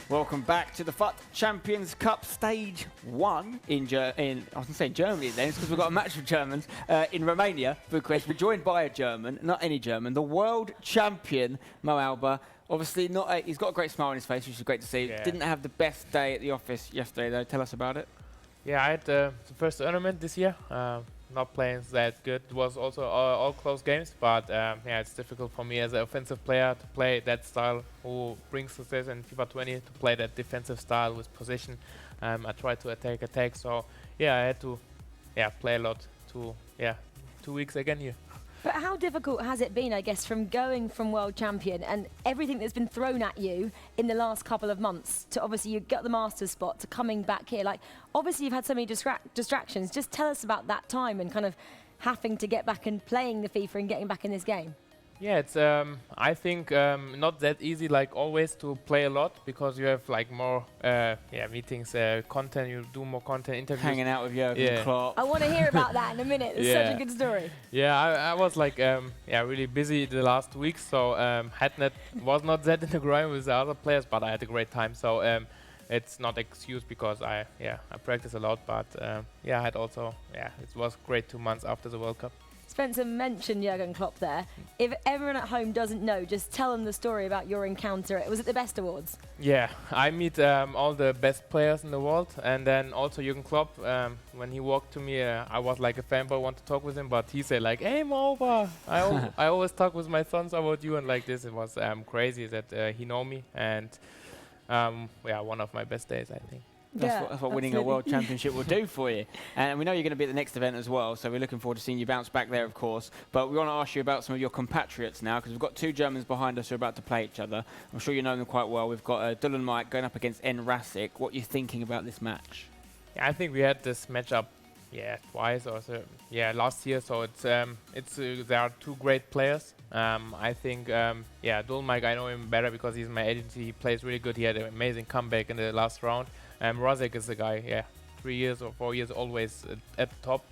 Welcome back to the FUT Champions Cup Stage 1 I was going to say Germany then, because we've got a match with Germans in Romania, Bucharest. We're joined by a German, not any German, the world champion, Mo Alba. Obviously, he's got a great smile on his face, which is great to see. Yeah. Didn't have the best day at the office yesterday, though. Tell us about it. Yeah, I had the first tournament this year. Not playing that good. It was also all close games, but yeah, it's difficult for me as an offensive player to play that style who brings success in FIFA 20 to play that defensive style with position. I try to attack. So yeah, I had to play a lot to 2 weeks again here. But how difficult has it been, I guess, from going from world champion and everything that's been thrown at you in the last couple of months to obviously you got the Masters spot to coming back here? Like, obviously you've had so many distractions. Just tell us about that time and kind of having to get back and playing the FIFA and getting back in this game. Yeah, it's I think not that easy like always to play a lot because you have like more meetings, content. You do more content, interviews. Hanging out with Jürgen Klopp. I want to hear about that in a minute. It's such a good story. Yeah, I was like really busy the last week, so was not that in the grind with the other players, but I had a great time. So it's not excuse because I practice a lot, but I had also it was great 2 months after the World Cup. Spencer mentioned Jürgen Klopp there. If everyone at home doesn't know, just tell them the story about your encounter. Was it the Best Awards? Yeah, I meet all the best players in the world, and then also Jürgen Klopp. When he walked to me, I was like a fanboy, want to talk with him, but he said like, "Hey Mo, I always talk with my sons about you," and like this. It was crazy that he know me, and one of my best days, I think. That's what winning a world championship will do for you. And we know you're going to be at the next event as well, so we're looking forward to seeing you bounce back there, of course. But we want to ask you about some of your compatriots now, because we've got two Germans behind us who are about to play each other. I'm sure you know them quite well. We've got DullenMIKE going up against NR7. What are you thinking about this match? Yeah, I think we had this matchup twice or so. Yeah, last year. So it's there are two great players. I think DullenMIKE, I know him better because he's my agency. He plays really good. He had an amazing comeback in the last round. Razek is the guy, 3 years or 4 years always at the top.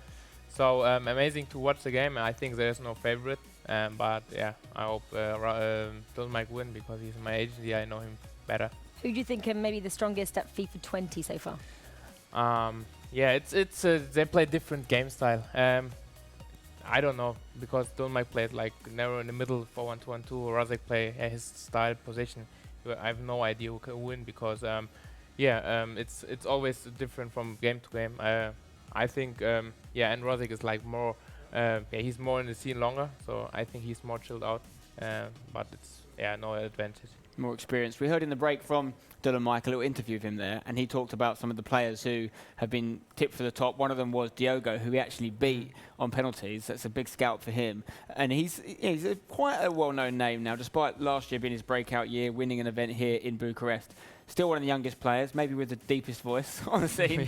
So amazing to watch the game. I think there's no favorite, but I hope DullenMIKE win because he's my agency. I know him better. Who do you think are maybe the strongest at FIFA 20 so far? It's they play different game style. I don't know because DullenMIKE played like narrow in the middle 4-1-2-1-2. Razek play his style position. I have no idea who can win because. It's always different from game to game. I think and Razek is like more he's more in the scene longer, so I think he's more chilled out. But it's no advantage. More experience. We heard in the break from DullenMIKE a little interview of him there, and he talked about some of the players who have been tipped for the top. One of them was Diogo, who he actually beat on penalties. That's a big scout for him. And he's quite a well-known name now, despite last year being his breakout year, winning an event here in Bucharest. Still one of the youngest players, maybe with the deepest voice on the scene.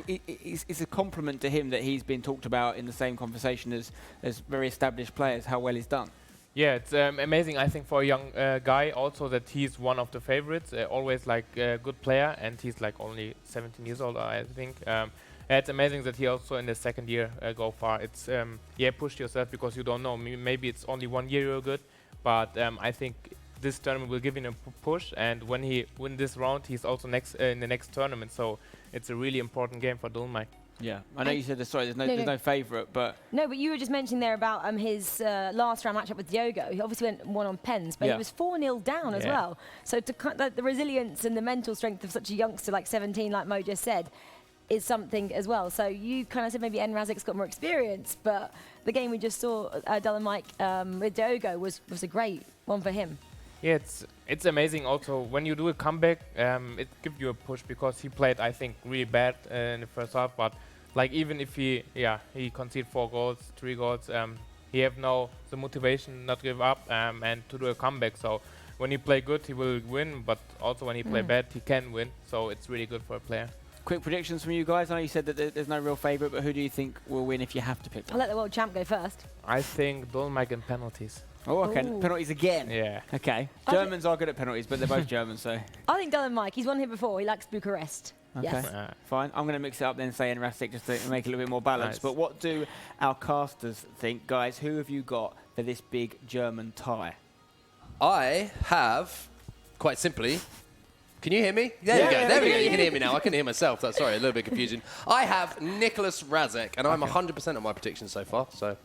It's a compliment to him that he's been talked about in the same conversation as very established players, how well he's done. Yeah, it's amazing, I think, for a young guy also that he's one of the favorites, always like a good player, and he's like only 17 years old, I think. It's amazing that he also in the second year go far. It's push yourself because you don't know. Maybe it's only 1 year you're good, but I think this tournament will give him a push, and when he win this round, he's also in the next tournament. So it's a really important game for DullenMIKE. Yeah, I know you said there's no favourite, but but you were just mentioning there about his last round matchup with Diogo. He obviously won on pens, but he was 4-0 down as well. So to the resilience and the mental strength of such a youngster like 17, like Mo just said, is something as well. So you kind of said maybe Razek's got more experience, but the game we just saw, DullenMIKE with Diogo was a great one for him. Yeah, it's amazing also when you do a comeback, it gives you a push because he played, I think, really bad in the first half, but like even if he conceded 4 goals, 3 goals, he have the motivation not give up and to do a comeback. So when he play good, he will win, but also when he play bad, he can win. So it's really good for a player. Quick predictions from you guys. I know you said that there's no real favourite, but who do you think will win if you have to pick one? I'll let the world champ go first. I think DullenMIKE in penalties. Oh, okay. Ooh. Penalties again? Yeah. Okay. Germans are good at penalties, but they're both German, so... I think DullenMIKE, he's won here before. He likes Bucharest. Okay. Yes. Fine. I'm going to mix it up then and say NR7 just to make it a little bit more balanced. Nice. But what do our casters think? Guys, who have you got for this big German tie? I have, quite simply, Can you hear me? There we go. There we go. You can hear me now. I can hear myself. That's sorry, a little bit confusing. I have Nicholas Razek, and I'm 100% on my predictions so far. So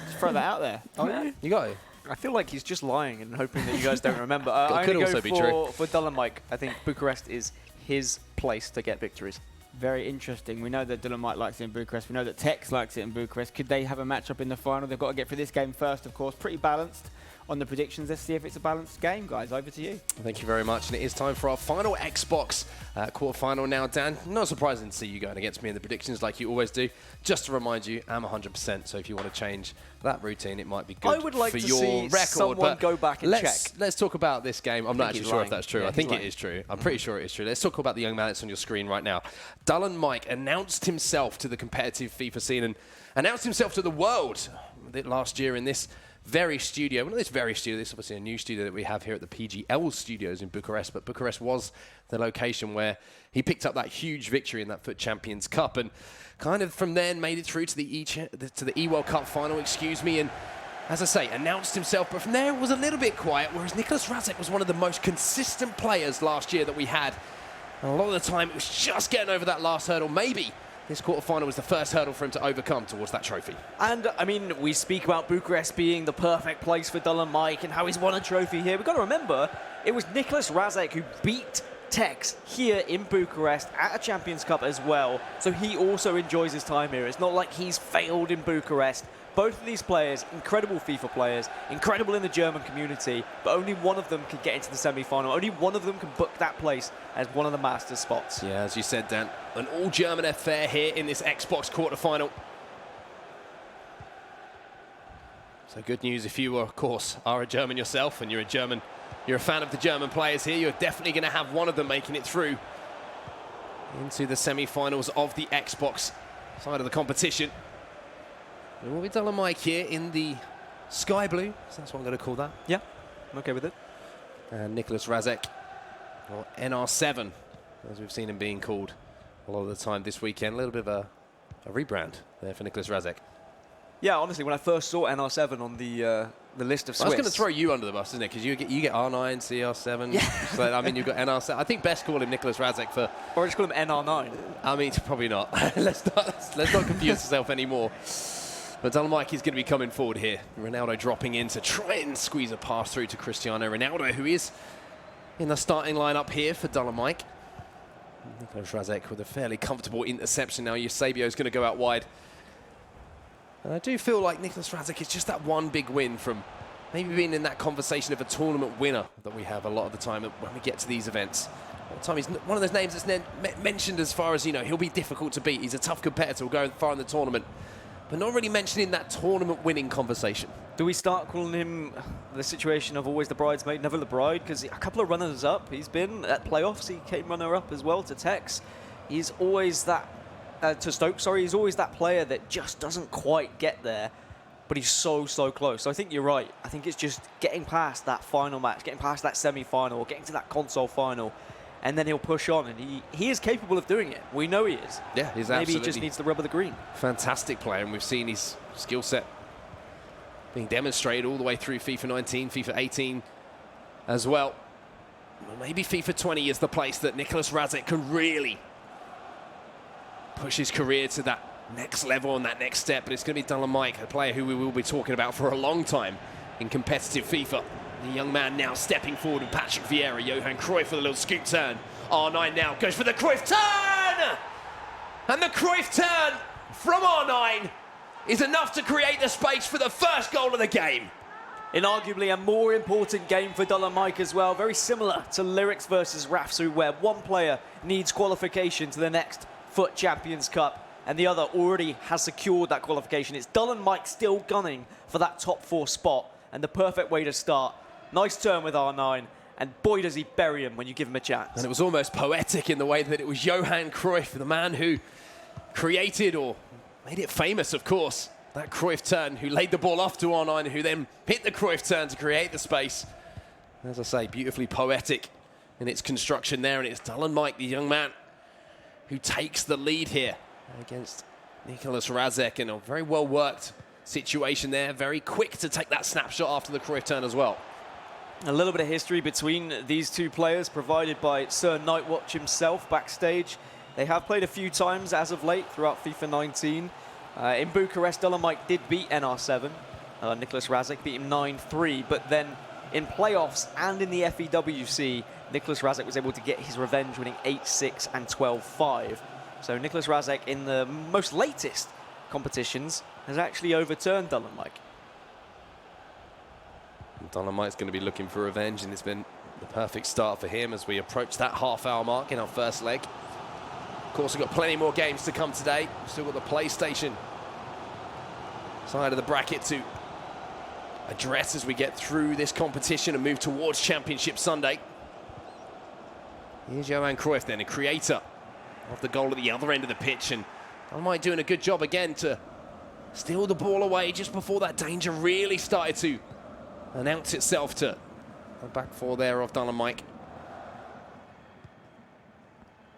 just throw that out there. Oh yeah, you got it. I feel like he's just lying and hoping that you guys don't remember. I'm could going also to be true. for DullenMIKE. I think Bucharest is his place to get victories. Very interesting. We know that DullenMIKE likes it in Bucharest. We know that Tex likes it in Bucharest. Could they have a matchup in the final? They've got to get through this game first, of course. Pretty balanced on the predictions. Let's see if it's a balanced game, guys. Over to you. Thank you very much. And it is time for our final Xbox quarterfinal now, Dan. Not surprising to see you going against me in the predictions like you always do. Just to remind you, I'm 100%. So if you want to change that routine, it might be good I would like for to your see record. someone go back and check. Let's talk about this game. I'm not actually sure if that's true. Yeah, I think it is true. I'm pretty sure it is true. Let's talk about the young man that's on your screen right now. DullenMIKE announced himself to the competitive FIFA scene and announced himself to the world last year in this very studio. Well, not this very studio. This is obviously a new studio that we have here at the PGL studios in Bucharest, but Bucharest was the location where he picked up that huge victory in that FUT Champions Cup and kind of from then made it through to the E-World Cup final, and as I say, announced himself, but from there it was a little bit quiet, whereas Nicholas Razek was one of the most consistent players last year that we had. And a lot of the time it was just getting over that last hurdle. Maybe this quarterfinal was the first hurdle for him to overcome towards that trophy. And, I mean, we speak about Bucharest being the perfect place for DullenMIKE and how he's won a trophy here. We've got to remember, it was Nicholas Razek who beat Tex here in Bucharest at a Champions Cup as well. So he also enjoys his time here. It's not like he's failed in Bucharest. Both of these players, incredible FIFA players, incredible in the German community, but only one of them can get into the semi-final. Only one of them can book that place as one of the Masters spots. Yeah, as you said, Dan, an all-German affair here in this Xbox quarterfinal. So good news if you, of course, are a German yourself and you're a fan of the German players here. You're definitely going to have one of them making it through into the semi-finals of the Xbox side of the competition. It will be DullenMIKE here in the sky blue, so that's what I'm going to call that. Yeah, I'm okay with it. And Nicholas Razek, or NR7, as we've seen him being called a lot of the time this weekend. A little bit of a rebrand there for Nicholas Razek. Yeah, honestly, when I first saw NR7 on the list of Swiss... I was going to throw you under the bus, isn't it? Because you get R9, CR7. Yeah. So, I mean, you've got NR7. I think best call him Nicholas Razek for... Or just call him NR9. I mean, probably not. let's not confuse yourself anymore. But DullenMIKE is going to be coming forward here. Ronaldo dropping in to try and squeeze a pass through to Cristiano Ronaldo, who is in the starting lineup here for DullenMIKE. Nicholas Razek with a fairly comfortable interception now. Eusebio is going to go out wide. And I do feel like Nicholas Razek is just that one big win from maybe being in that conversation of a tournament winner that we have a lot of the time when we get to these events. At the time, he's one of those names that's mentioned as far as, you know, he'll be difficult to beat. He's a tough competitor, will go far in the tournament. But not really mentioning that tournament-winning conversation. Do we start calling him the situation of always the bridesmaid, never the bride? Because a couple of runners-up he's been at playoffs. He came runner-up as well to Tex. He's always that, to Stoke, sorry. He's always that player that just doesn't quite get there. But he's so close. So I think you're right. I think it's just getting past that final match, getting past that semi-final, getting to that console final. And then he'll push on, and he is capable of doing it. We know he is. Yeah, he's Maybe absolutely... he just needs the rub of the green. Fantastic player, and we've seen his skill set being demonstrated all the way through FIFA 19, FIFA 18 as well. Maybe FIFA 20 is the place that Nicholas Razek can really push his career to that next level and that next step, but it's going to be DullenMIKE, a player who we will be talking about for a long time in competitive FIFA. The young man now stepping forward with Patrick Vieira, Johan Cruyff with a little scoot turn. R9 now goes for the Cruyff turn! And the Cruyff turn from R9 is enough to create the space for the first goal of the game. In arguably a more important game for DullenMIKE as well, very similar to Lyrics versus Rafsu, where one player needs qualification to the next FUT Champions Cup and the other already has secured that qualification. It's DullenMIKE still gunning for that top 4 spot, and the perfect way to start. Nice turn with R9, and boy does he bury him when you give him a chance. And it was almost poetic in the way that it was Johan Cruyff, the man who created or made it famous, of course, that Cruyff turn, who laid the ball off to R9, who then hit the Cruyff turn to create the space. As I say, beautifully poetic in its construction there, and it's DullenMIKE, the young man, who takes the lead here against Nicholas Razek in a very well-worked situation there, very quick to take that snapshot after the Cruyff turn as well. A little bit of history between these two players provided by Sir Nightwatch himself backstage. They have played a few times as of late throughout FIFA 19. In Bucharest, DullenMIKE did beat NR7. Nicholas Razek beat him 9-3, but then in playoffs and in the FEWC, Nicholas Razek was able to get his revenge, winning 8-6 and 12-5. So Nicholas Razek in the most latest competitions has actually overturned DullenMIKE. DullenMIKE's going to be looking for revenge, and it's been the perfect start for him as we approach that half-hour mark in our first leg. Of course, we've got plenty more games to come today. Still got the PlayStation side of the bracket to address as we get through this competition and move towards Championship Sunday. Here's Johan Cruyff then, a creator of the goal at the other end of the pitch, and DullenMIKE doing a good job again to steal the ball away just before that danger really started to announce itself to the back four there of DullenMIKE. It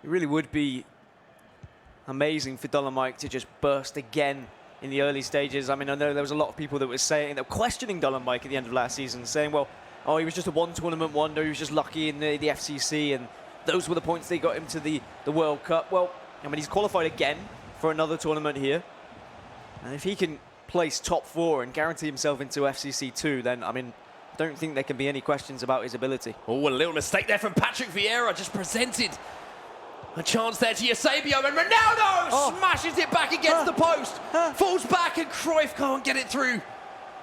really would be amazing for DullenMIKE to just burst again in the early stages. I mean, I know there was a lot of people that were questioning DullenMIKE at the end of last season, saying, well, oh, he was just a one-tournament wonder, he was just lucky in the FCC, and those were the points they got him to the World Cup. Well, I mean, he's qualified again for another tournament here, and if he can place top 4 and guarantee himself into FCC 2, then, I mean, I don't think there can be any questions about his ability. Oh, a little mistake there from Patrick Vieira, just presented a chance there to Eusebio, and Ronaldo smashes it back against the post, falls back, and Cruyff can't get it through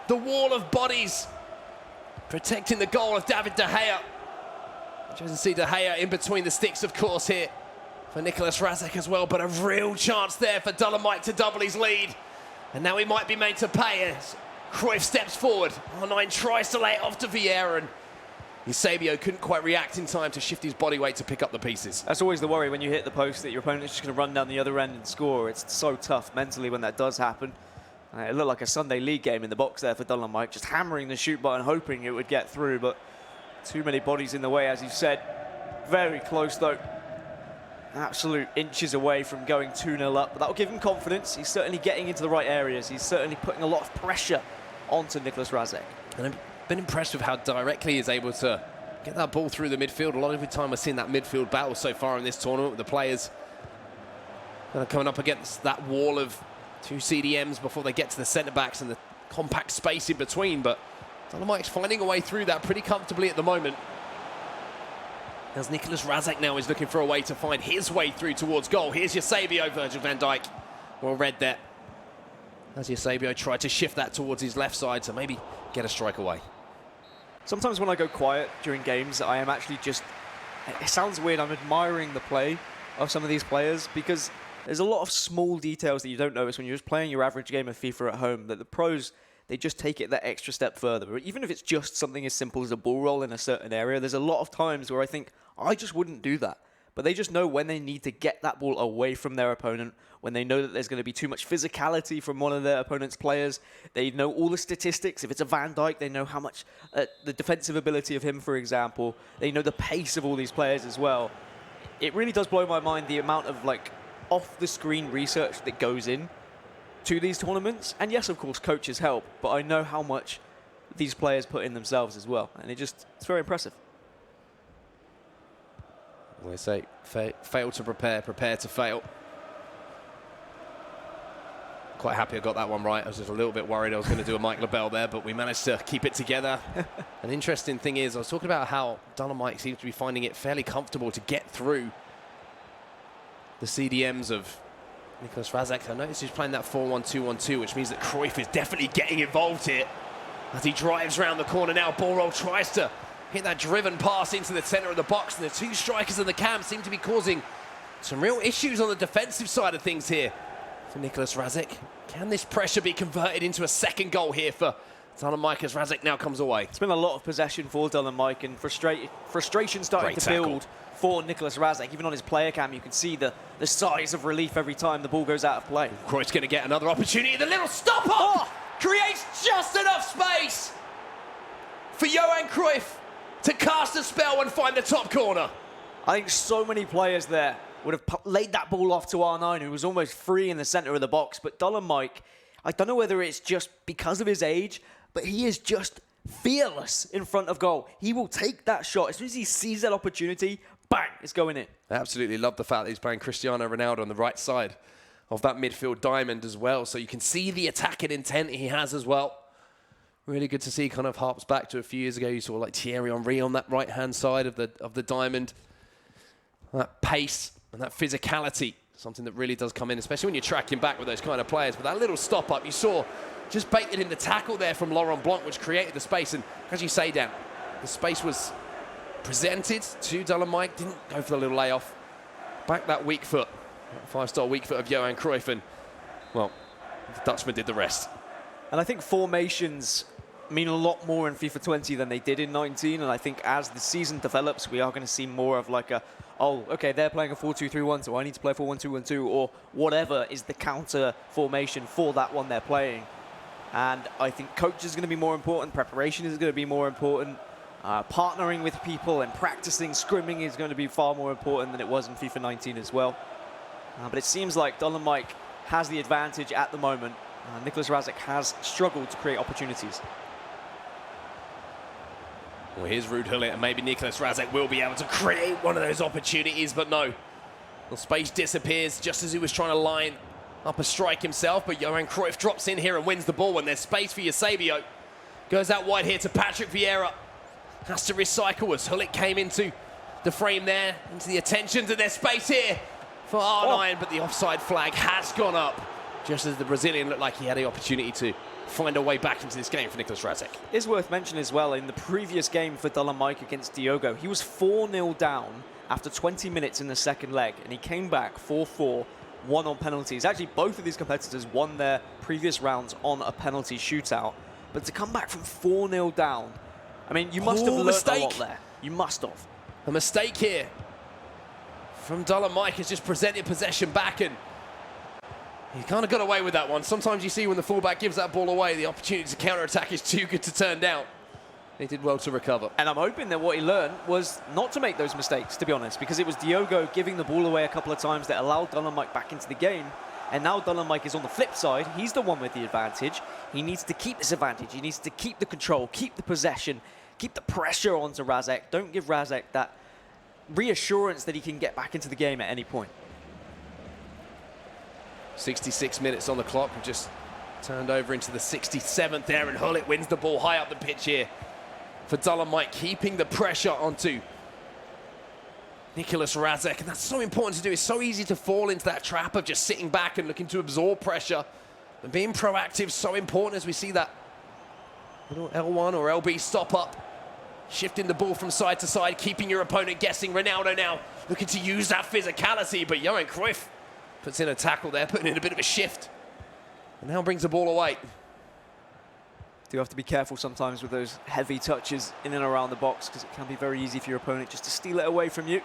the wall of bodies, protecting the goal of David De Gea. Doesn't see De Gea in between the sticks, of course, here for Nicholas Razek as well, but a real chance there for DullenMIKE to double his lead. And now he might be made to pay as Cruyff steps forward. R9 tries to lay it off to Vieira, and Eusebio couldn't quite react in time to shift his body weight to pick up the pieces. That's always the worry when you hit the post, that your opponent's just going to run down the other end and score. It's so tough mentally when that does happen. It looked like a Sunday League game in the box there for DullenMIKE, just hammering the shoot button, hoping it would get through, but too many bodies in the way, as you said. Very close, though. Absolute inches away from going 2-0 up, but that'll give him confidence. He's certainly getting into the right areas. He's certainly putting a lot of pressure onto Nicholas Razek. And I've been impressed with how directly he's able to get that ball through the midfield. A lot of the time we're seeing that midfield battle so far in this tournament with the players kind of coming up against that wall of 2 CDMs before they get to the centre-backs and the compact space in between, but DullenMIKE's finding a way through that pretty comfortably at the moment. As Nicholas Razek now is looking for a way to find his way through towards goal. Here's Eusebio, Virgil van Dijk. Well read there. As Eusebio tried to shift that towards his left side to maybe get a strike away. Sometimes when I go quiet during games, I am actually just, it sounds weird, I'm admiring the play of some of these players, because there's a lot of small details that you don't notice when you're just playing your average game of FIFA at home, that the pros, they just take it that extra step further. But even if it's just something as simple as a ball roll in a certain area, there's a lot of times where I think, I just wouldn't do that. But they just know when they need to get that ball away from their opponent, when they know that there's going to be too much physicality from one of their opponent's players. They know all the statistics. If it's a Van Dijk, they know how much, the defensive ability of him, for example. They know the pace of all these players as well. It really does blow my mind the amount of off-the-screen research that goes in to these tournaments. And yes, of course, coaches help, but I know how much these players put in themselves as well. And it's very impressive. We say, fail to prepare, prepare to fail. Quite happy I got that one right. I was just a little bit worried I was going to do a Mike LaBelle there, but we managed to keep it together. An interesting thing is, I was talking about how DullenMIKE seems to be finding it fairly comfortable to get through the CDMs of Nicholas Razek. I noticed he's playing that 4-1-2-1-2, which means that Cruyff is definitely getting involved here. As he drives round the corner now, ball roll tries to hit that driven pass into the centre of the box, and the 2 strikers in the cam seem to be causing some real issues on the defensive side of things here for Nicholas Razek. Can this pressure be converted into a second goal here for DullenMIKE as Razek now comes away? It's been a lot of possession for DullenMIKE, and frustration starting to build for Nicholas Razek. Even on his player cam, you can see the size of relief every time the ball goes out of play. Cruyff's going to get another opportunity. The little stop-up creates just enough space for Johan Cruyff to cast a spell and find the top corner. I think so many players there would have laid that ball off to R9, who was almost free in the centre of the box. But DullenMIKE, I don't know whether it's just because of his age, but he is just fearless in front of goal. He will take that shot. As soon as he sees that opportunity, bang, it's going in. I absolutely love the fact that he's playing Cristiano Ronaldo on the right side of that midfield diamond as well. So you can see the attacking intent he has as well. Really good to see. Kind of harps back to a few years ago. You saw like Thierry Henry on that right-hand side of the diamond. That pace and that physicality, something that really does come in, especially when you're tracking back with those kind of players. But that little stop-up, you saw just baited in the tackle there from Laurent Blanc, which created the space. And as you say, Dan, the space was presented to DullenMIKE. Didn't go for the little layoff. Back that weak foot. That five-star weak foot of Johan Cruyff. And, well, the Dutchman did the rest. And I think formations mean a lot more in FIFA 20 than they did in 19. And I think as the season develops, we are going to see more of like a, oh, okay, they're playing a 4-2-3-1, so I need to play 4-1-2-1-2, or whatever is the counter formation for that one they're playing. And I think coach is going to be more important, preparation is going to be more important, partnering with people and practicing scrimming is going to be far more important than it was in FIFA 19 as well. But it seems like DullenMIKE has the advantage at the moment. Nicholas Razek has struggled to create opportunities. Well, here's Ruud Gullit, and maybe Nicholas Razek will be able to create one of those opportunities, but no. The space disappears just as he was trying to line up a strike himself, but Johan Cruyff drops in here and wins the ball when there's space for Eusebio. Goes out wide here to Patrick Vieira. Has to recycle as Gullit came into the frame there, into the attentions, and there's space here for R9, but the offside flag has gone up, just as the Brazilian looked like he had the opportunity to find a way back into this game for Nicholas Razek. It's worth mentioning as well, in the previous game for DullenMIKE against Diogo, he was 4-0 down after 20 minutes in the second leg, and he came back 4-4, won on penalties. Actually, both of these competitors won their previous rounds on a penalty shootout, but to come back from 4-0 down, I mean, you must have learned a lot there. You must have. A mistake here from DullenMIKE has just presented possession back, and he kind of got away with that one. Sometimes you see when the fullback gives that ball away, the opportunity to counter-attack is too good to turn down. He did well to recover. And I'm hoping that what he learned was not to make those mistakes, to be honest, because it was Diogo giving the ball away a couple of times that allowed DullenMIKE back into the game. And now DullenMIKE is on the flip side. He's the one with the advantage. He needs to keep this advantage. He needs to keep the control, keep the possession, keep the pressure onto Razek. Don't give Razek that reassurance that he can get back into the game at any point. 66 minutes on the clock. We've just turned over into the 67th there, and Gullit wins the ball high up the pitch here for DullenMIKE, keeping the pressure onto Nicholas Razek. And that's so important to do. It's so easy to fall into that trap of just sitting back and looking to absorb pressure. And being proactive is so important, as we see that little L1 or LB stop up. Shifting the ball from side to side, keeping your opponent guessing. Ronaldo now looking to use that physicality, but Johan Cruyff puts in a tackle there, putting in a bit of a shift. And now brings the ball away. Do have to be careful sometimes with those heavy touches in and around the box, because it can be very easy for your opponent just to steal it away from you.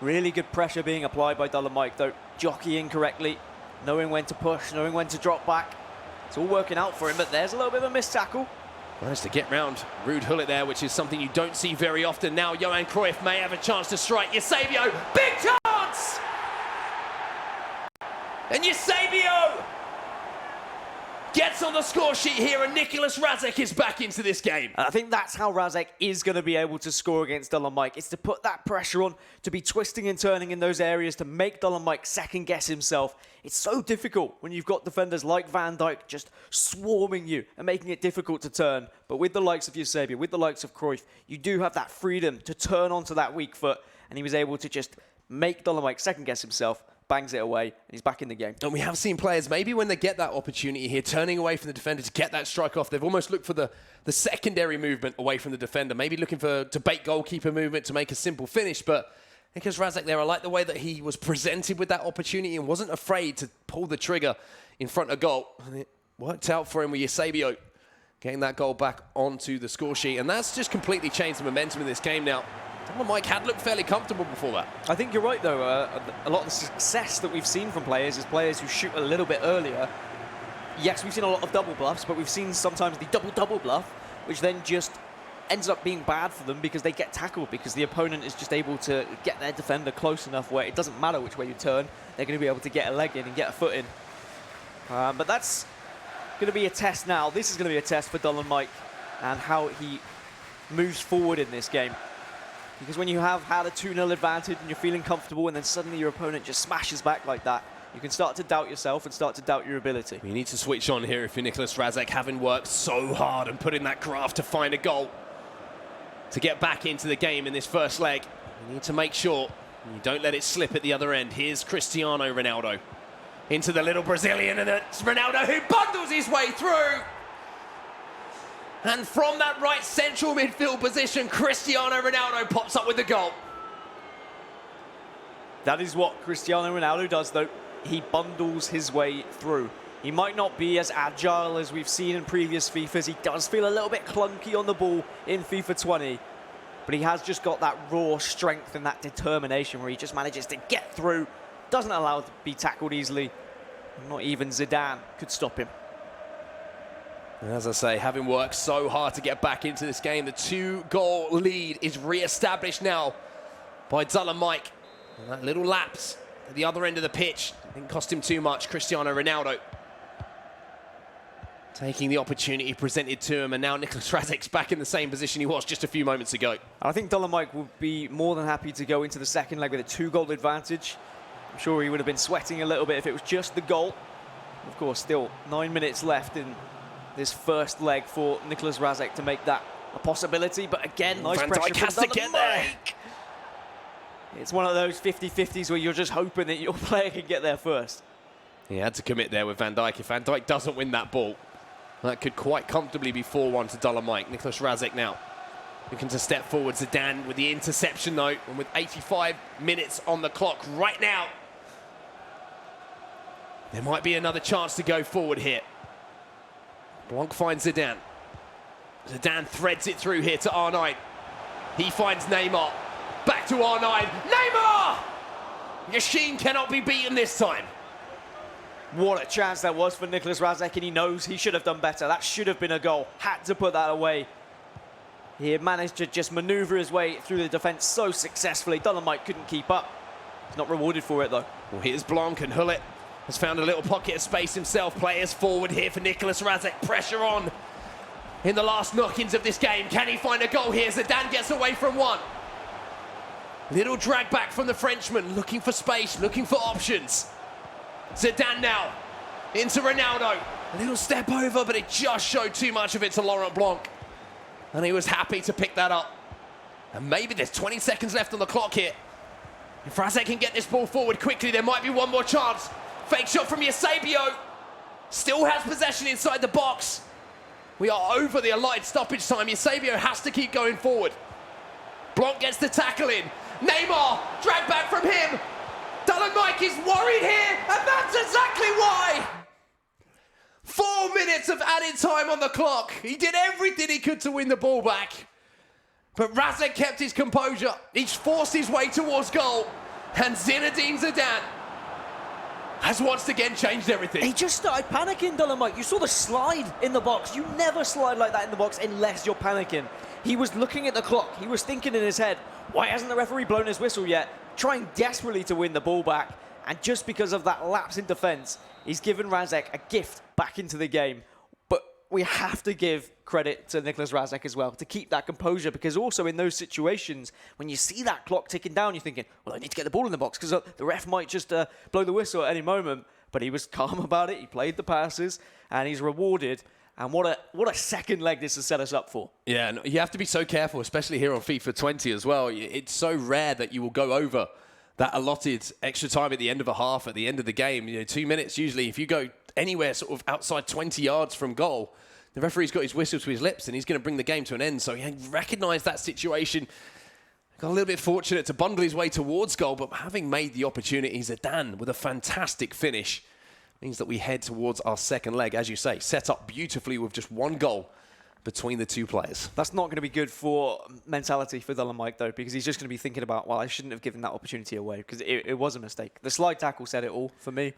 Really good pressure being applied by DullenMIKE, though. Jockeying correctly, knowing when to push, knowing when to drop back. It's all working out for him, but there's a little bit of a missed tackle. Managed to get round Ruud Gullit there, which is something you don't see very often. Now Johan Cruyff may have a chance to strike. Eusebio, big chance! And Eusebio gets on the score sheet here, and Nicholas Razek is back into this game. And I think that's how Razek is going to be able to score against DullenMIKE. It's to put that pressure on, to be twisting and turning in those areas, to make DullenMIKE second guess himself. It's so difficult when you've got defenders like Van Dijk just swarming you and making it difficult to turn. But with the likes of Eusebio, with the likes of Cruyff, you do have that freedom to turn onto that weak foot, and he was able to just make DullenMIKE second guess himself, bangs it away, and he's back in the game. And we have seen players, maybe when they get that opportunity here, turning away from the defender to get that strike off, they've almost looked for the secondary movement away from the defender, maybe looking to bait goalkeeper movement to make a simple finish. But Nicholas Razek there, I like the way that he was presented with that opportunity and wasn't afraid to pull the trigger in front of goal. And it worked out for him with Eusebio getting that goal back onto the score sheet. And that's just completely changed the momentum in this game now. DullenMIKE had looked fairly comfortable before that. I think you're right, though. A lot of the success that we've seen from players is players who shoot a little bit earlier. Yes, we've seen a lot of double bluffs, but we've seen sometimes the double bluff, which then just ends up being bad for them because they get tackled, because the opponent is just able to get their defender close enough where it doesn't matter which way you turn, they're going to be able to get a leg in and get a foot in. But that's going to be a test now. This is going to be a test for DullenMIKE. and how he moves forward in this game. Because when you have had a 2-0 advantage and you're feeling comfortable and then suddenly your opponent just smashes back like that, you can start to doubt yourself and start to doubt your ability. You need to switch on here if you're Nicholas Razek, having worked so hard and put in that graft to find a goal to get back into the game in this first leg. You need to make sure you don't let it slip at the other end. Here's Cristiano Ronaldo into the little Brazilian, and it's Ronaldo who bundles his way through. And from that right central midfield position, Cristiano Ronaldo pops up with the goal. That is what Cristiano Ronaldo does, though. He bundles his way through. He might not be as agile as we've seen in previous FIFAs. He does feel a little bit clunky on the ball in FIFA 20. But he has just got that raw strength and that determination where he just manages to get through, doesn't allow it to be tackled easily. Not even Zidane could stop him. As I say, having worked so hard to get back into this game, the 2-goal lead is re-established now by DullenMIKE. And that little lapse at the other end of the pitch didn't cost him too much. Cristiano Ronaldo taking the opportunity presented to him, and now Nicholas Razek's back in the same position he was just a few moments ago. I think DullenMIKE would be more than happy to go into the second leg with a 2-goal advantage. I'm sure he would have been sweating a little bit if it was just the goal. Of course, still 9 minutes left in this first leg for Nicholas Razek to make that a possibility. But again, nice Van pressure Dijk has to get there. It's one of those 50-50s where you're just hoping that your player can get there first. He had to commit there with Van Dijk. If Van Dijk doesn't win that ball, that could quite comfortably be 4-1 to DullenMIKE. Nicholas Razek now looking to step forward. Zidane with the interception, though, and with 85 minutes on the clock right now. There might be another chance to go forward here. Blanc finds Zidane. Zidane threads it through here to R9. He finds Neymar. Back to R9. Neymar! Yashin cannot be beaten this time. What a chance that was for Nicholas Razek, and he knows he should have done better. That should have been a goal. Had to put that away. He had managed to just maneuver his way through the defence so successfully. DullenMIKE couldn't keep up. He's not rewarded for it, though. Well, here's Blanc, and Hullet has found a little pocket of space himself. Players forward here for Nicholas Razek. Pressure on in the last knock-ins of this game. Can he find a goal here? Zidane gets away from one. Little drag back from the Frenchman, looking for space, looking for options. Zidane now into Ronaldo. A little step over, but it just showed too much of it to Laurent Blanc. And he was happy to pick that up. And maybe there's 20 seconds left on the clock here. If Razek can get this ball forward quickly, there might be one more chance. Fake shot from Eusebio. Still has possession inside the box. We are over the allotted stoppage time. Eusebio has to keep going forward. Blanc gets the tackle in. Neymar, drag back from him. DullenMIKE is worried here, and that's exactly why. 4 minutes of added time on the clock. He did everything he could to win the ball back. But Razek kept his composure. He forced his way towards goal. And Zinedine Zidane has once again changed everything. He just started panicking, DullenMIKE. You saw the slide in the box. You never slide like that in the box unless you're panicking. He was looking at the clock. He was thinking in his head, why hasn't the referee blown his whistle yet? Trying desperately to win the ball back. And just because of that lapse in defence, he's given Razek a gift back into the game. But we have to give credit to Nicholas Razek as well to keep that composure, because also in those situations, when you see that clock ticking down, you're thinking, well, I need to get the ball in the box because the ref might just blow the whistle at any moment. But he was calm about it. He played the passes and he's rewarded. And what a second leg this has set us up for. Yeah, and you have to be so careful, especially here on FIFA 20 as well. It's so rare that you will go over that allotted extra time at the end of a half, at the end of the game. 2 minutes usually. If you go anywhere sort of outside 20 yards from goal, the referee's got his whistle to his lips and he's going to bring the game to an end. So he recognised that situation. Got a little bit fortunate to bundle his way towards goal, but having made the opportunity, Zidane with a fantastic finish means that we head towards our second leg, as you say, set up beautifully with just one goal between the two players. That's not going to be good for mentality for DullenMIKE, though, because he's just going to be thinking about, well, I shouldn't have given that opportunity away, because it was a mistake. The slide tackle said it all for me.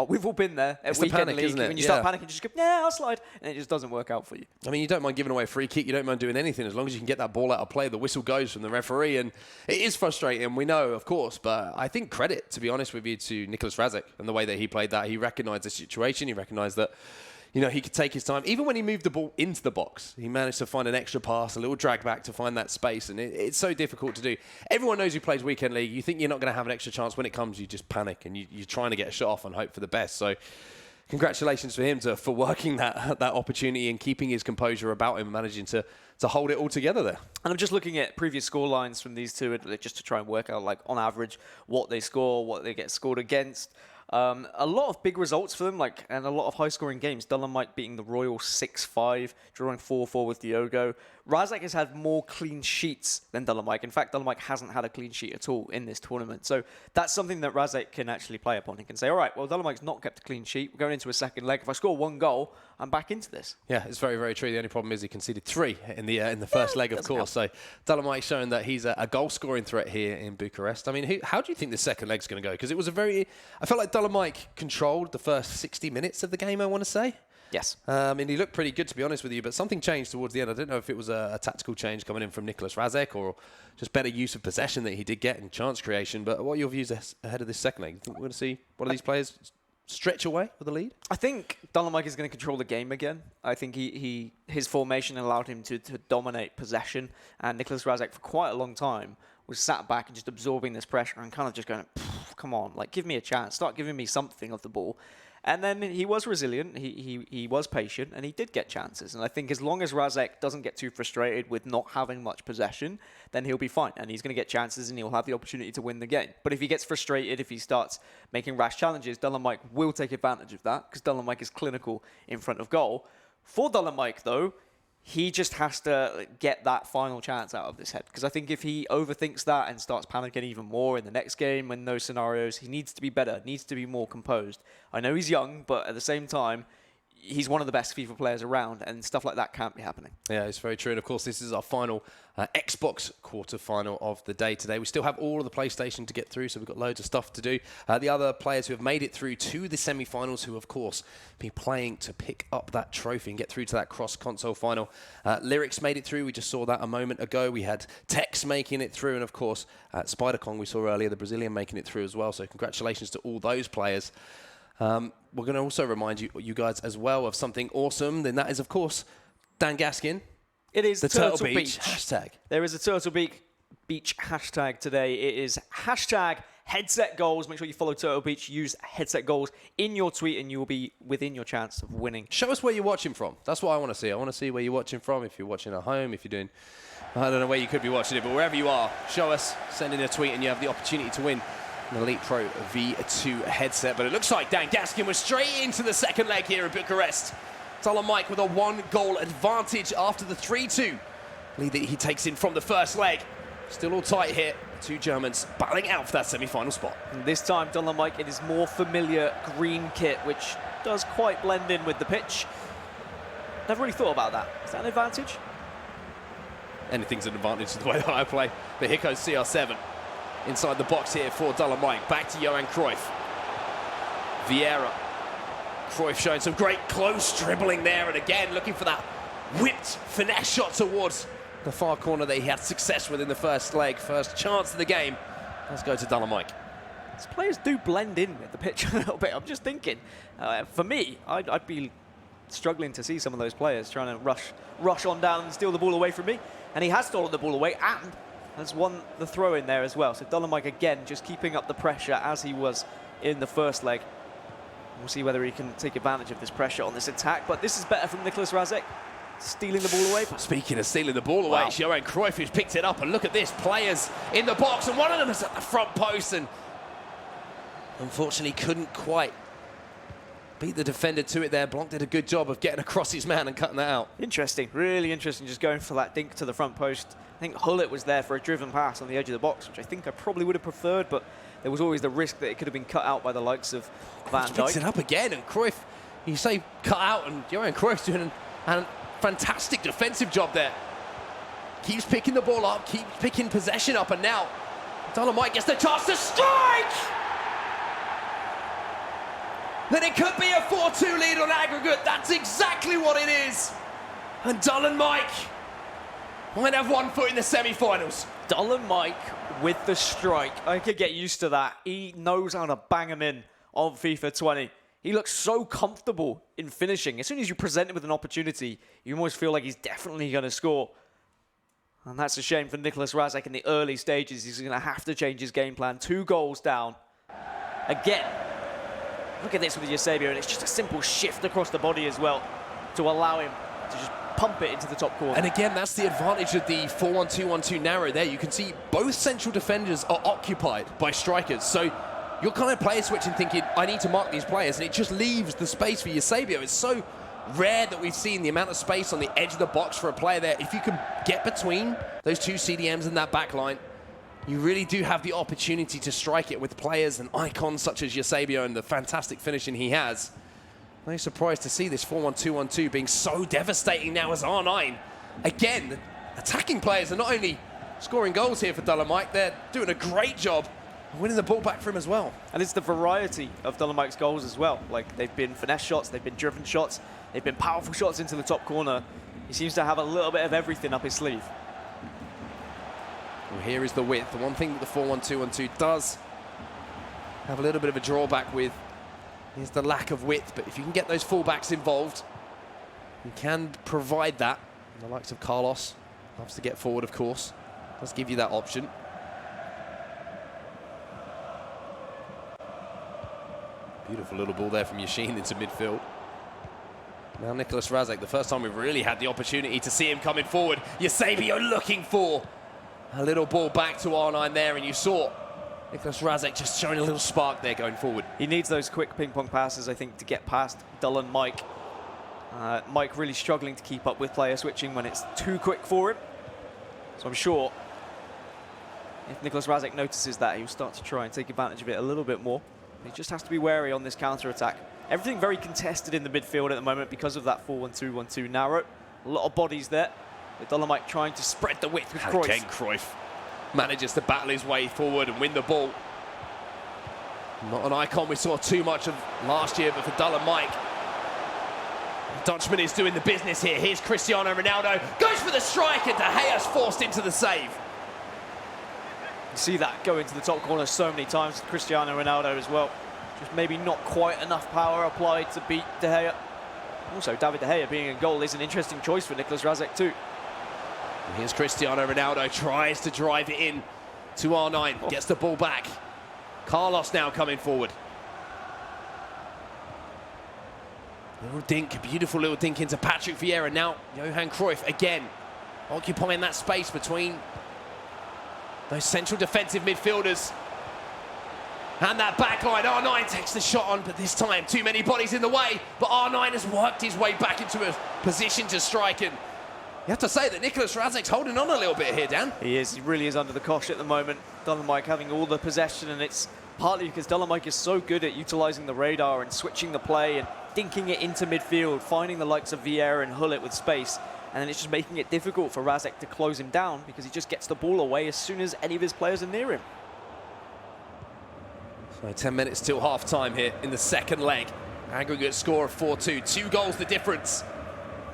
We've all been there at Weekend League. Isn't it? When you start panicking, you just go, yeah, I'll slide, and it just doesn't work out for you. I mean, you don't mind giving away a free kick, you don't mind doing anything, as long as you can get that ball out of play. The whistle goes from the referee, and it is frustrating, we know, of course, but I think credit, to be honest with you, to Nicholas Razek and the way that he played that. He recognised the situation, he recognised that you know, he could take his time. Even when he moved the ball into the box, he managed to find an extra pass, a little drag back to find that space. And it's so difficult to do. Everyone knows who plays Weekend League. You think you're not going to have an extra chance. When it comes, you just panic and you're trying to get a shot off and hope for the best. So congratulations for him for working that opportunity and keeping his composure about him and managing to hold it all together there. And I'm just looking at previous score lines from these two just to try and work out, like, on average, what they score, what they get scored against. A lot of big results for them, and a lot of high-scoring games. DullenMIKE beating the Royal 6-5, drawing 4-4 with Diogo. Razek has had more clean sheets than DullenMIKE. In fact, DullenMIKE hasn't had a clean sheet at all in this tournament. So that's something that Razek can actually play upon. He can say, all right, well, DullenMIKE's not kept a clean sheet. We're going into a second leg. If I score 1 goal, I'm back into this. Yeah, it's very, very true. The only problem is he conceded 3 in the first leg, of course. So DullenMIKE showing that he's a goal-scoring threat here in Bucharest. I mean, how do you think the second leg's going to go? Because it was I felt like DullenMIKE controlled the first 60 minutes of the game, I want to say. Yes. And he looked pretty good, to be honest with you, but something changed towards the end. I don't know if it was a tactical change coming in from Nicholas Razek or just better use of possession that he did get in chance creation. But what are your views ahead of this second leg? You think we're going to see one of these players stretch away with the lead? I think DullenMIKE is going to control the game again. I think his formation allowed him to dominate possession, and Nicholas Razek for quite a long time was sat back and just absorbing this pressure and kind of just going, come on, give me a chance. Start giving me something of the ball. And then he was resilient, he was patient, and he did get chances. And I think as long as Razek doesn't get too frustrated with not having much possession, then he'll be fine. And he's going to get chances and he'll have the opportunity to win the game. But if he gets frustrated, if he starts making rash challenges, DullenMIKE will take advantage of that because DullenMIKE is clinical in front of goal. For DullenMIKE, though, he just has to get that final chance out of his head. Because I think if he overthinks that and starts panicking even more in the next game, in those scenarios, he needs to be better, needs to be more composed. I know he's young, but at the same time, he's one of the best FIFA players around, and stuff like that can't be happening. Yeah, it's very true. And of course, this is our final Xbox quarterfinal of the day today. We still have all of the PlayStation to get through, so we've got loads of stuff to do. The other players who have made it through to the semi-finals, who of course be playing to pick up that trophy and get through to that cross-console final. Lyrics made it through. We just saw that a moment ago. We had Tex making it through, and of course, Spider-Kong we saw earlier, the Brazilian making it through as well. So congratulations to all those players. We're going to also remind you guys as well of something awesome, and that is, of course, Dan Gaskin. It is the Turtle Beach hashtag. There is a Turtle Beach hashtag today. It is hashtag headset goals. Make sure you follow Turtle Beach. Use headset goals in your tweet, and you will be within your chance of winning. Show us where you're watching from. That's what I want to see. I want to see where you're watching from. If you're watching at home, if you're doing, I don't know where you could be watching it, but wherever you are, show us, send in a tweet, and you have the opportunity to win an Elite Pro V2 headset. But it looks like Dan Gaskin was straight into the second leg here in Bucharest. DullenMIKE with a 1-goal advantage after the 3-2 lead that he takes in from the first leg. Still all tight here. The two Germans battling out for that semi-final spot. And this time, DullenMIKE in his more familiar green kit, which does quite blend in with the pitch. Never really thought about that. Is that an advantage? Anything's an advantage to the way that I play. But here goes CR7. Inside the box here for DullenMIKE. Back to Johan Cruyff. Vieira. Cruyff showing some great close dribbling there, and again looking for that whipped finesse shot towards the far corner that he had success with in the first leg. First chance of the game. Let's go to DullenMIKE. These players do blend in with the pitch a little bit. I'm just thinking, for me, I'd be struggling to see some of those players trying to rush on down and steal the ball away from me. And he has stolen the ball away and has won the throw in there as well. So DullenMIKE again just keeping up the pressure as he was in the first leg. We'll see whether he can take advantage of this pressure on this attack. But this is better from Nicholas Razek, stealing the ball away. Speaking of stealing the ball away, it's Johan Cruyff who's picked it up. And look at this, players in the box. And one of them is at the front post and unfortunately couldn't quite beat the defender to it there. Blanc did a good job of getting across his man and cutting that out. Interesting, really interesting, just going for that dink to the front post. I think Hullet was there for a driven pass on the edge of the box, which I think I probably would have preferred, but there was always the risk that it could have been cut out by the likes of Van Dijk. Picks it up again, and Cruyff, you say cut out, and Johan Cruyff's doing a fantastic defensive job there. Keeps picking the ball up, keeps picking possession up, and now DullenMIKE gets the chance to strike! Then it could be a 4-2 lead on aggregate. That's exactly what it is. And DullenMIKE might have 1 foot in the semi-finals. DullenMIKE with the strike. I could get used to that. He knows how to bang him in on FIFA 20. He looks so comfortable in finishing. As soon as you present him with an opportunity, you almost feel like he's definitely going to score. And that's a shame for Nicholas Razek in the early stages. He's going to have to change his game plan. 2 goals down. Again, look at this with Eusebio, and it's just a simple shift across the body as well to allow him to just pump it into the top corner. And again, that's the advantage of the 4-1-2-1-2 narrow there. You can see both central defenders are occupied by strikers. So you're kind of player switching, thinking, I need to mark these players, and it just leaves the space for Eusebio. It's so rare that we've seen the amount of space on the edge of the box for a player there. If you can get between those 2 CDMs in that back line, you really do have the opportunity to strike it with players and icons such as Eusebio and the fantastic finishing he has. No surprise to see this 4-1-2-1-2 being so devastating now as R9. Again, the attacking players are not only scoring goals here for DullenMIKE, they're doing a great job winning the ball back for him as well. And it's the variety of DullenMIKE's goals as well. Like, they've been finesse shots, they've been driven shots, they've been powerful shots into the top corner. He seems to have a little bit of everything up his sleeve. Well, here is the width. The one thing that the 4-1-2-1-2 does have a little bit of a drawback with is the lack of width. But if you can get those fullbacks involved, you can provide that. And the likes of Carlos loves to get forward, of course. Does give you that option. Beautiful little ball there from Yashin into midfield. Now Nicholas Razek, the first time we've really had the opportunity to see him coming forward. Eusebio looking for a little ball back to R9 there, and you saw Nicholas Razek just showing a little spark there going forward. He needs those quick ping-pong passes, I think, to get past DullenMIKE. Mike really struggling to keep up with player switching when it's too quick for him. So I'm sure if Nicholas Razek notices that, he'll start to try and take advantage of it a little bit more. He just has to be wary on this counter-attack. Everything very contested in the midfield at the moment because of that 4-1-2-1-2 narrow. A lot of bodies there, with DullenMIKE trying to spread the width with Cruyff. Again, Cruyff manages to battle his way forward and win the ball. Not an icon we saw too much of last year, but for DullenMIKE, Dutchman is doing the business here. Here's Cristiano Ronaldo, goes for the strike, and De Gea's forced into the save. You see that go into the top corner so many times with Cristiano Ronaldo as well. Just maybe not quite enough power applied to beat De Gea. Also, David De Gea being in goal is an interesting choice for Nicholas Razek too. And here's Cristiano Ronaldo, tries to drive it in to R9, gets the ball back. Carlos now coming forward. Little dink, beautiful little dink into Patrick Vieira. Now Johan Cruyff again, occupying that space between those central defensive midfielders. And that back line, R9 takes the shot on, but this time too many bodies in the way. But R9 has worked his way back into a position to strike, and you have to say that Nicholas Razek's holding on a little bit here, Dan. He is, he really is under the cosh at the moment. DullenMIKE having all the possession, and it's partly because DullenMIKE is so good at utilising the radar and switching the play and dinking it into midfield, finding the likes of Vieira and Hullet with space, and then it's just making it difficult for Razek to close him down because he just gets the ball away as soon as any of his players are near him. So 10 minutes till half-time here in the second leg. Aggregate score of 4-2. 2 goals the difference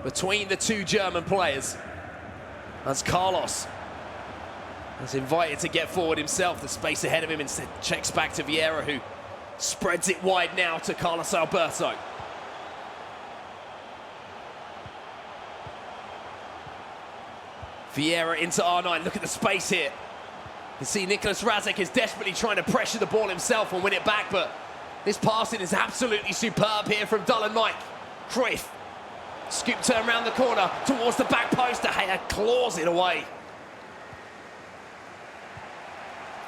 between the 2 German players. As Carlos is invited to get forward himself. The space ahead of him instead checks back to Vieira, who spreads it wide now to Carlos Alberto. Vieira into R9. Look at the space here. You see Nicholas Razek is desperately trying to pressure the ball himself and win it back, but this passing is absolutely superb here from DullenMIKE. Cruyff, scoop turn around the corner towards the back post. De Gea claws it away.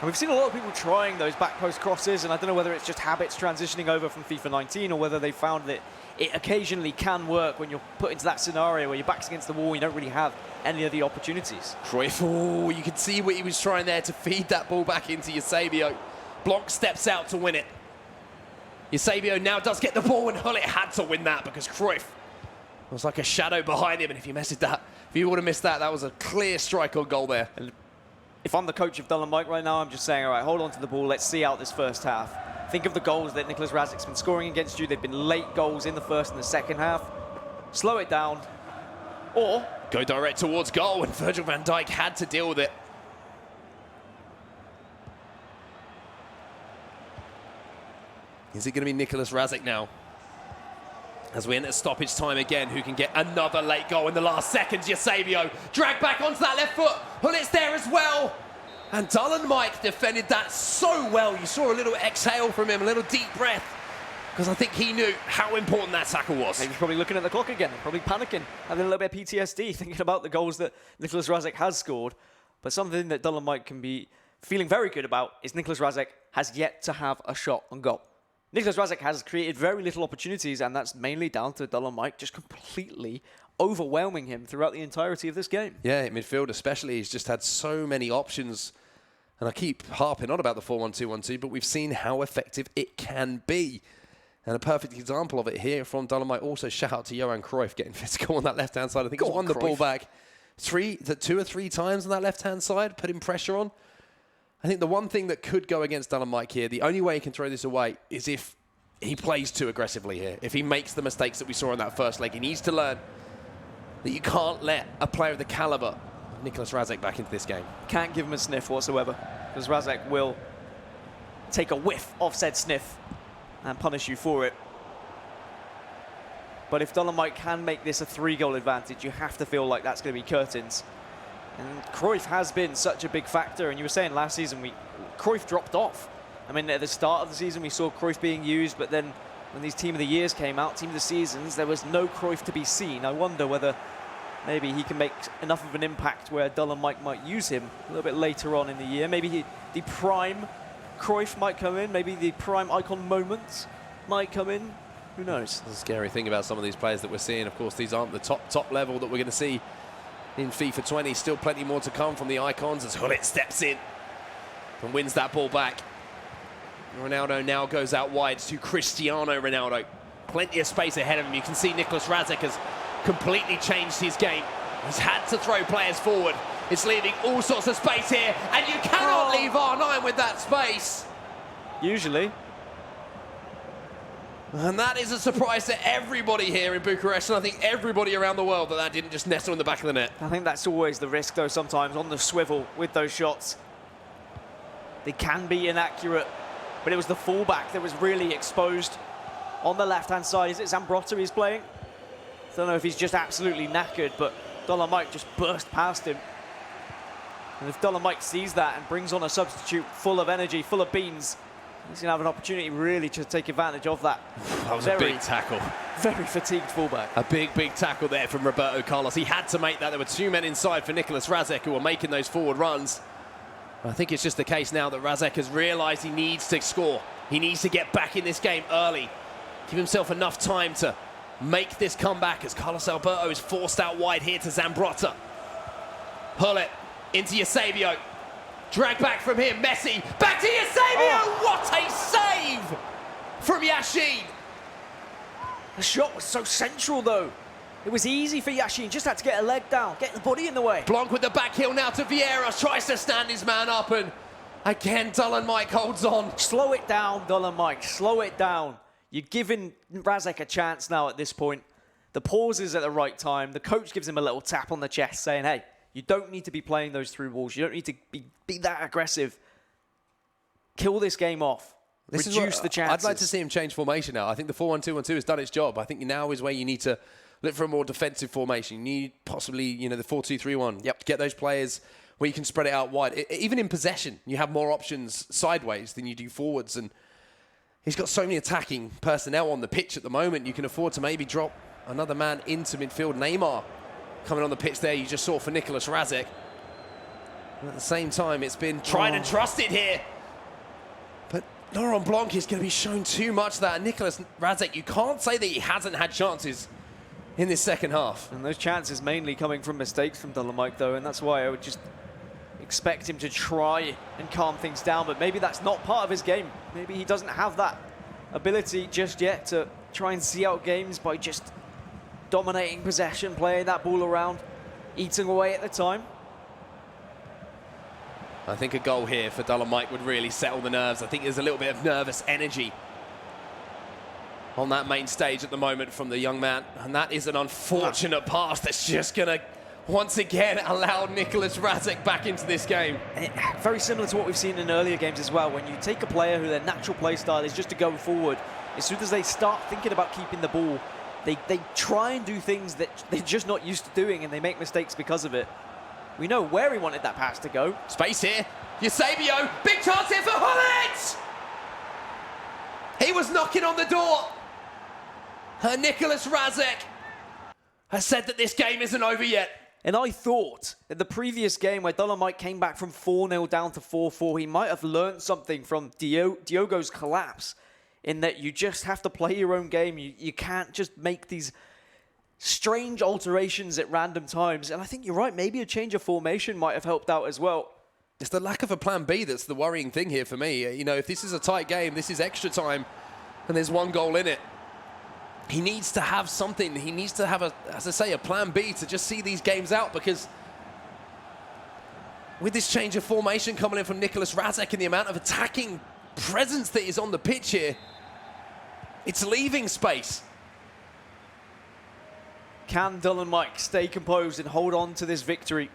And we've seen a lot of people trying those back post crosses, and I don't know whether it's just habits transitioning over from FIFA 19 or whether they found that it occasionally can work when you're put into that scenario where your back's against the wall and you don't really have any of the opportunities. Cruyff, oh, you can see what he was trying there to feed that ball back into Eusebio. Blanc steps out to win it. Eusebio now does get the ball, and Hullet had to win that because Cruyff was like a shadow behind him, and if you missed that, if you would have missed that, that was a clear strike on goal there. And if I'm the coach of DullenMIKE right now, I'm just saying, all right, hold on to the ball, let's see out this first half. Think of the goals that Nicholas Razek's been scoring against you. They've been late goals in the first and the second half. Slow it down, or go direct towards goal, and Virgil van Dijk had to deal with it. Is it going to be Nicholas Razek now As we enter stoppage time again, who can get another late goal in the last seconds? Eusebio dragged back onto that left foot. Hullit's there as well. And DullenMIKE defended that so well. You saw a little exhale from him, a little deep breath, because I think he knew how important that tackle was. He was probably looking at the clock again, probably panicking, having a little bit of PTSD, thinking about the goals that Nicholas Razek has scored. But something that DullenMIKE can be feeling very good about is Nicholas Razek has yet to have a shot on goal. Nicholas Razek has created very little opportunities, and that's mainly down to DullenMIKE just completely overwhelming him throughout the entirety of this game. Yeah, in midfield especially, he's just had so many options. And I keep harping on about the 4-1-2-1-2, but we've seen how effective it can be. And a perfect example of it here from DullenMIKE. Also, shout out to Johan Cruyff getting physical on that left-hand side. I think he's won the ball back two or three times on that left-hand side, putting pressure on. I think the one thing that could go against DullenMIKE here, the only way he can throw this away is if he plays too aggressively here. If he makes the mistakes that we saw in that first leg, he needs to learn that you can't let a player of the caliber of Nicholas Razek back into this game. Can't give him a sniff whatsoever, because Razek will take a whiff of said sniff and punish you for it. But if DullenMIKE can make this a 3-goal advantage, you have to feel like that's going to be curtains. And Cruyff has been such a big factor, and you were saying last season Cruyff dropped off. I mean, at the start of the season we saw Cruyff being used, but then when these Team of the Years came out, Team of the Seasons, there was no Cruyff to be seen. I wonder whether maybe he can make enough of an impact where DullenMIKE might use him a little bit later on in the year. Maybe the prime Cruyff might come in, maybe the prime icon moments might come in. Who knows? The scary thing about some of these players that we're seeing, of course, these aren't the top level that we're going to see in FIFA 20. Still plenty more to come from the icons as Hullit steps in and wins that ball back. Ronaldo now goes out wide to Cristiano Ronaldo. Plenty of space ahead of him. You can see Nicholas Razek has completely changed his game. He's had to throw players forward. It's leaving all sorts of space here, and you cannot leave R9 with that space. Usually. And that is a surprise to everybody here in Bucharest, and I think everybody around the world that didn't just nestle in the back of the net. I think that's always the risk, though, sometimes on the swivel with those shots. They can be inaccurate, but it was the fullback that was really exposed on the left-hand side. Is it Zambrotta he's playing? I don't know if he's just absolutely knackered, but DullenMIKE just burst past him. And if DullenMIKE sees that and brings on a substitute full of energy, full of beans, he's going to have an opportunity really to take advantage of that. That was a big tackle. Very fatigued fullback. A big tackle there from Roberto Carlos. He had to make that. There were 2 men inside for Nicholas Razek who were making those forward runs. I think it's just the case now that Razek has realised he needs to score. He needs to get back in this game early. Give himself enough time to make this comeback as Carlos Alberto is forced out wide here to Zambrotta. Hullit into Eusebio. Drag back from him, Messi, back to Eusebio! Oh. What a save from Yashin! The shot was so central, though. It was easy for Yashin, just had to get a leg down, get the body in the way. Blanc with the back heel now to Vieira, tries to stand his man up, and again, DullenMIKE holds on. Slow it down, DullenMIKE, slow it down. You're giving Razek a chance now at this point. The pause is at the right time. The coach gives him a little tap on the chest saying, hey, you don't need to be playing those through balls. You don't need to be that aggressive. Kill this game off. Reduce the chances. I'd like to see him change formation now. I think the 4-1-2-1-2 has done its job. I think now is where you need to look for a more defensive formation. You need possibly, the 4-2-3-1. Yep. Get those players where you can spread it out wide. Even in possession, you have more options sideways than you do forwards. And he's got so many attacking personnel on the pitch at the moment. You can afford to maybe drop another man into midfield. Neymar coming on the pitch there, you just saw for Nicholas Razek. And at the same time, it's been tried and trusted here. But Laurent Blanc is going to be shown too much of that. Nicholas Razek, you can't say that he hasn't had chances in this second half. And those chances mainly coming from mistakes from DullenMIKE, though, and that's why I would just expect him to try and calm things down, but maybe that's not part of his game. Maybe he doesn't have that ability just yet to try and see out games by just dominating possession, playing that ball around, eating away at the time. I think a goal here for DullenMIKE would really settle the nerves. I think there's a little bit of nervous energy on that main stage at the moment from the young man, and that is an unfortunate pass that's just going to once again allow Nicholas Razek back into this game. Very similar to what we've seen in earlier games as well. When you take a player who their natural play style is just to go forward, as soon as they start thinking about keeping the ball They try and do things that they're just not used to doing, and they make mistakes because of it. We know where he wanted that pass to go. Space here. Eusebio, big chance here for Hullet! He was knocking on the door. Nicholas Razek has said that this game isn't over yet. And I thought in the previous game where DullenMIKE came back from 4-0 down to 4-4, he might have learned something from Diogo's collapse, in that you just have to play your own game. You can't just make these strange alterations at random times. And I think you're right, maybe a change of formation might have helped out as well. It's the lack of a plan B that's the worrying thing here for me. You know, if this is a tight game, this is extra time, and there's one goal in it, he needs to have something. He needs to have, as I say, a plan B to just see these games out, because with this change of formation coming in from Nicholas Razek and the amount of attacking presence that is on the pitch here, it's leaving space. Can DullenMIKE stay composed and hold on to this victory?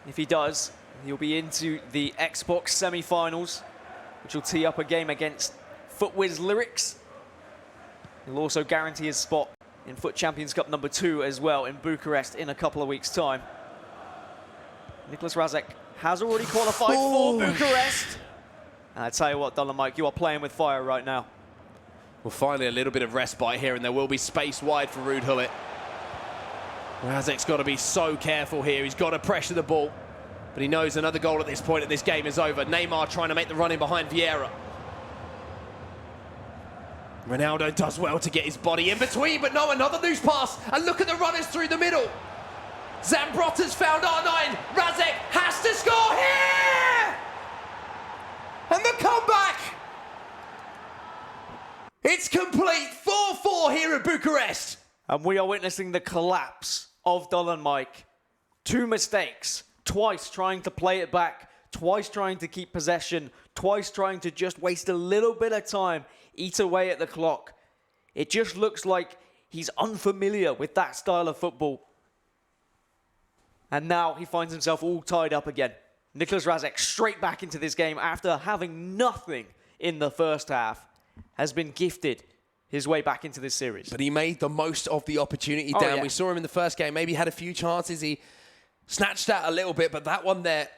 If he does, he'll be into the Xbox semi-finals, which will tee up a game against FUT Lyrics. He'll also guarantee his spot in FUT Champions Cup number 2 as well in Bucharest in a couple of weeks' time. Nicholas Razek has already qualified for Bucharest. And I tell you what, DullenMIKE, you are playing with fire right now. Well, finally a little bit of respite here, and there will be space wide for Ruud Gullit. Razek's got to be so careful here. He's got to pressure the ball, but he knows another goal at this point and this game is over. Neymar trying to make the run in behind Vieira. Ronaldo does well to get his body in between, but no, another loose pass. And look at the runners through the middle. Zambrotta's found R9. Razek has to score here! And the comeback! It's complete. 4-4 here at Bucharest. And we are witnessing the collapse of DullenMIKE. 2 mistakes, twice trying to play it back, twice trying to keep possession, twice trying to just waste a little bit of time, eat away at the clock. It just looks like he's unfamiliar with that style of football. And now he finds himself all tied up again. Nicholas Razek straight back into this game after having nothing in the first half, has been gifted his way back into this series. But he made the most of the opportunity, Dan. Yeah. We saw him in the first game. Maybe had a few chances. He snatched out a little bit, but that one there,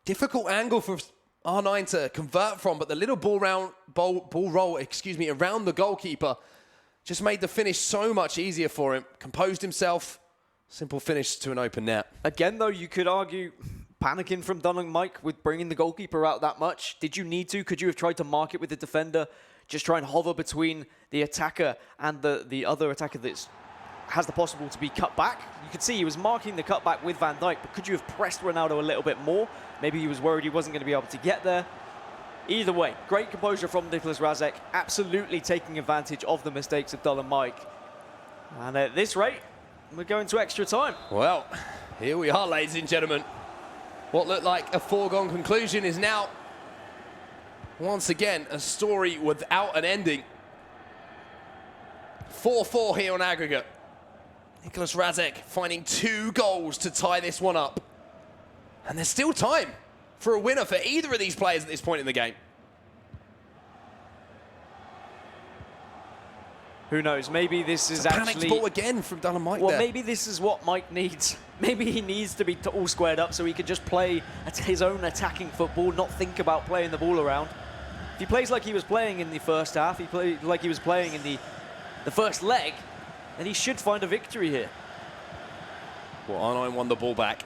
difficult angle for R9 to convert from, but the little ball roll, around the goalkeeper just made the finish so much easier for him. Composed himself, simple finish to an open net. Again, though, you could argue panicking from DullenMIKE with bringing the goalkeeper out that much. Did you need to? Could you have tried to mark it with the defender? Just try and hover between the attacker and the other attacker that has the possible to be cut back. You could see he was marking the cutback with Van Dijk, but could you have pressed Ronaldo a little bit more? Maybe he was worried he wasn't going to be able to get there. Either way, great composure from Nicholas Razek, absolutely taking advantage of the mistakes of DullenMIKE. And at this rate, we're going to extra time. Well, here we are, ladies and gentlemen. What looked like a foregone conclusion is now, once again, a story without an ending. 4-4 here on aggregate. Nicholas Razek finding 2 goals to tie this one up. And there's still time for a winner for either of these players at this point in the game. Who knows? Maybe this is actually... Panicked ball again from DullenMIKE. Well, maybe this is what Mike needs. Maybe he needs to be all squared up so he can just play his own attacking football, not think about playing the ball around. If he plays like he was playing in the first half, he played like he was playing in the first leg, then he should find a victory here. Well, R9 won the ball back.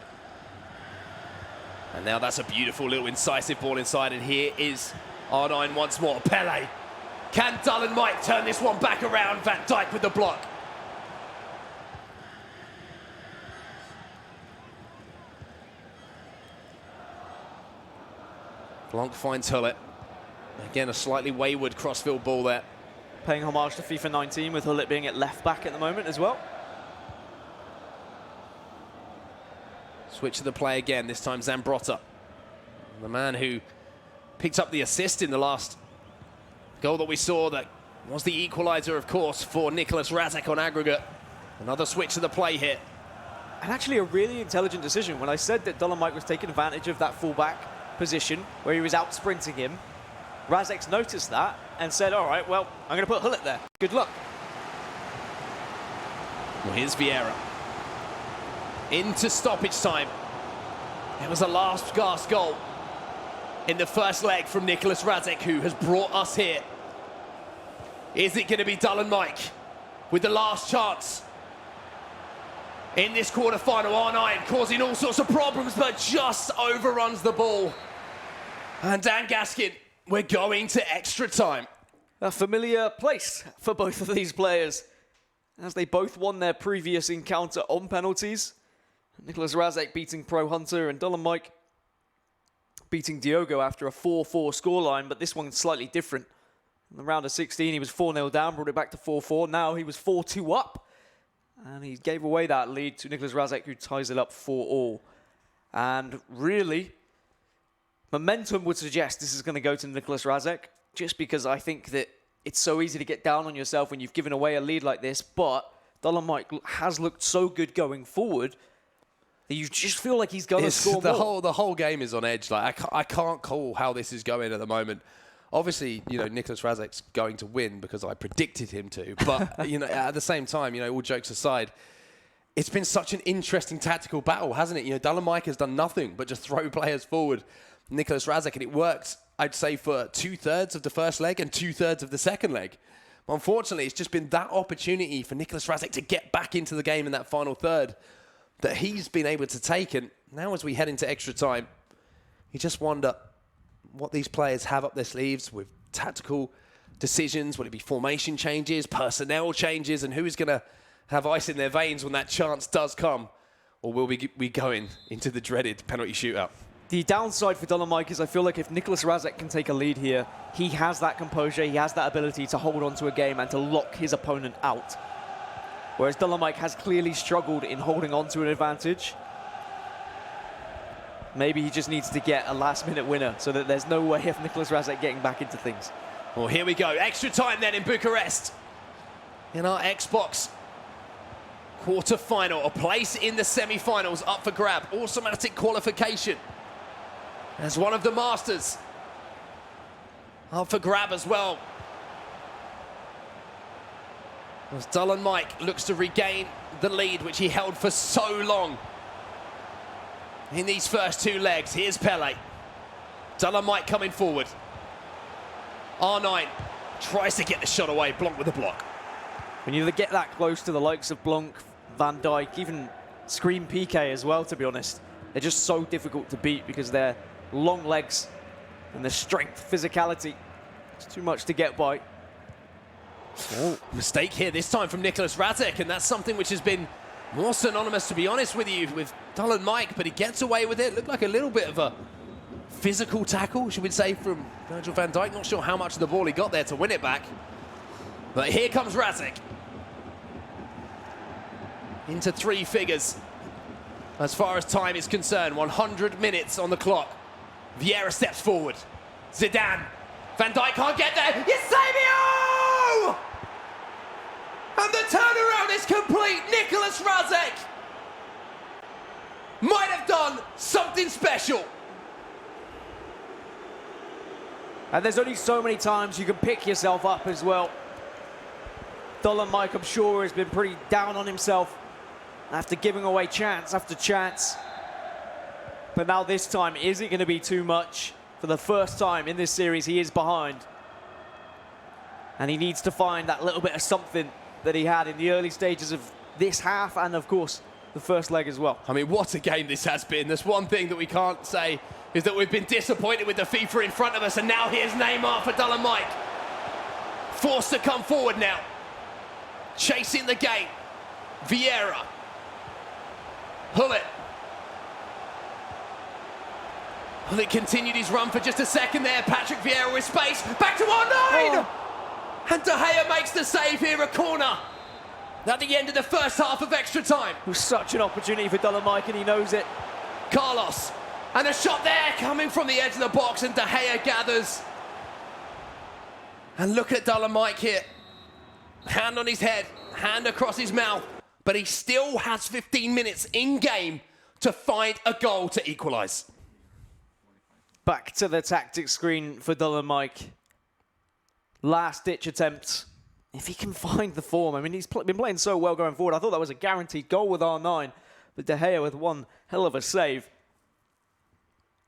And now that's a beautiful little incisive ball inside, and here is R9 once more. Pele. Can DullenMIKE turn this one back around? Van Dijk with the block. Blanc finds Hullet. Again, a slightly wayward crossfield ball there. Paying homage to FIFA 19 with Hullet being at left back at the moment as well. Switch to the play again, this time Zambrotta. The man who picked up the assist in the last goal that we saw, that was the equaliser, of course, for Nicholas Razek on aggregate. Another switch to the play here. And actually a really intelligent decision. When I said that DullenMIKE was taking advantage of that full-back position where he was out-sprinting him, Razek's noticed that and said, all right, well, I'm going to put Hullet there. Good luck. Well, here's Vieira. Into stoppage time. It was a last gasp goal in the first leg from Nicholas Razek, who has brought us here. Is it going to be DullenMIKE with the last chance in this quarter-final? R9 causing all sorts of problems, but just overruns the ball. And Dan Gaskin, we're going to extra time. A familiar place for both of these players, as they both won their previous encounter on penalties. Nicholas Razek beating Pro Hunter and DullenMIKE beating Diogo after a 4-4 scoreline, but this one's slightly different. In the round of 16, he was 4-0 down, brought it back to 4-4. Now he was 4-2 up, and he gave away that lead to Nicholas Razek, who ties it up 4-all. And really, momentum would suggest this is going to go to Nicholas Razek, just because I think that it's so easy to get down on yourself when you've given away a lead like this, but DullenMIKE has looked so good going forward that you just feel like he's going to score more. The whole game is on edge. Like I can't call how this is going at the moment. Obviously, you know, Nicholas Razek's going to win because I predicted him to. But, you know, at the same time, you know, all jokes aside, it's been such an interesting tactical battle, hasn't it? You know, DullenMIKE has done nothing but just throw players forward. Nicholas Razek, and it worked, I'd say, for 2/3 of the first leg and 2/3 of the second leg. But unfortunately, it's just been that opportunity for Nicholas Razek to get back into the game in that final third that he's been able to take. And now as we head into extra time, you just wonder what these players have up their sleeves with tactical decisions. Will it be formation changes, personnel changes, and who's going to have ice in their veins when that chance does come? Or will we be going into the dreaded penalty shootout? The downside for DullenMIKE is I feel like if Nicholas Razek can take a lead here, he has that composure, he has that ability to hold on to a game and to lock his opponent out. Whereas DullenMIKE has clearly struggled in holding on to an advantage. Maybe he just needs to get a last-minute winner so that there's no way of Nicholas Razek getting back into things. Well, here we go. Extra time then in Bucharest. In our Xbox quarter-final, a place in the semi-finals up for grab. Automatic qualification. As one of the masters. Up for grab as well. As DullenMIKE looks to regain the lead, which he held for so long in these first two legs. Here's Pele. DullenMIKE coming forward. R9 tries to get the shot away. Blanc with the block. When you get that close to the likes of Blanc, Van Dijk, even Scream PK as well, to be honest, they're just so difficult to beat because they're long legs and their strength, physicality. It's too much to get by. Oh, mistake here this time from Nicholas Razek, and that's something which has been more synonymous, to be honest with you, with DullenMIKE, but he gets away with it. Looked like a little bit of a physical tackle, should we say, from Virgil van Dijk. Not sure how much of the ball he got there to win it back. But here comes Razek. Into three figures as far as time is concerned. 100 minutes on the clock. Vieira steps forward. Zidane. Van Dijk can't get there. Eusebio! And the turnaround is complete. Nicholas Razek might have done something special. And there's only so many times you can pick yourself up as well. DullenMIKE, I'm sure, has been pretty down on himself after giving away chance after chance. But now this time, is it going to be too much? For the first time in this series, he is behind. And he needs to find that little bit of something that he had in the early stages of this half and, of course, the first leg as well. I mean, what a game this has been. There's one thing that we can't say is that we've been disappointed with the FIFA in front of us, and now here's Neymar for DullenMIKE. Forced to come forward now. Chasing the game. Vieira. Hullet. Hullet continued his run for just a second there. Patrick Vieira with space. Back to R9! Oh. And De Gea makes the save here, a corner. At the end of the first half of extra time. It was such an opportunity for DullenMIKE, and he knows it. Carlos. And a shot there coming from the edge of the box, and De Gea gathers. And look at DullenMIKE here. Hand on his head, hand across his mouth. But he still has 15 minutes in game to find a goal to equalise. Back to the tactics screen for DullenMIKE. Last-ditch attempt if he can find the form. I mean, he's been playing so well going forward. I thought that was a guaranteed goal with R9, but De Gea with one hell of a save.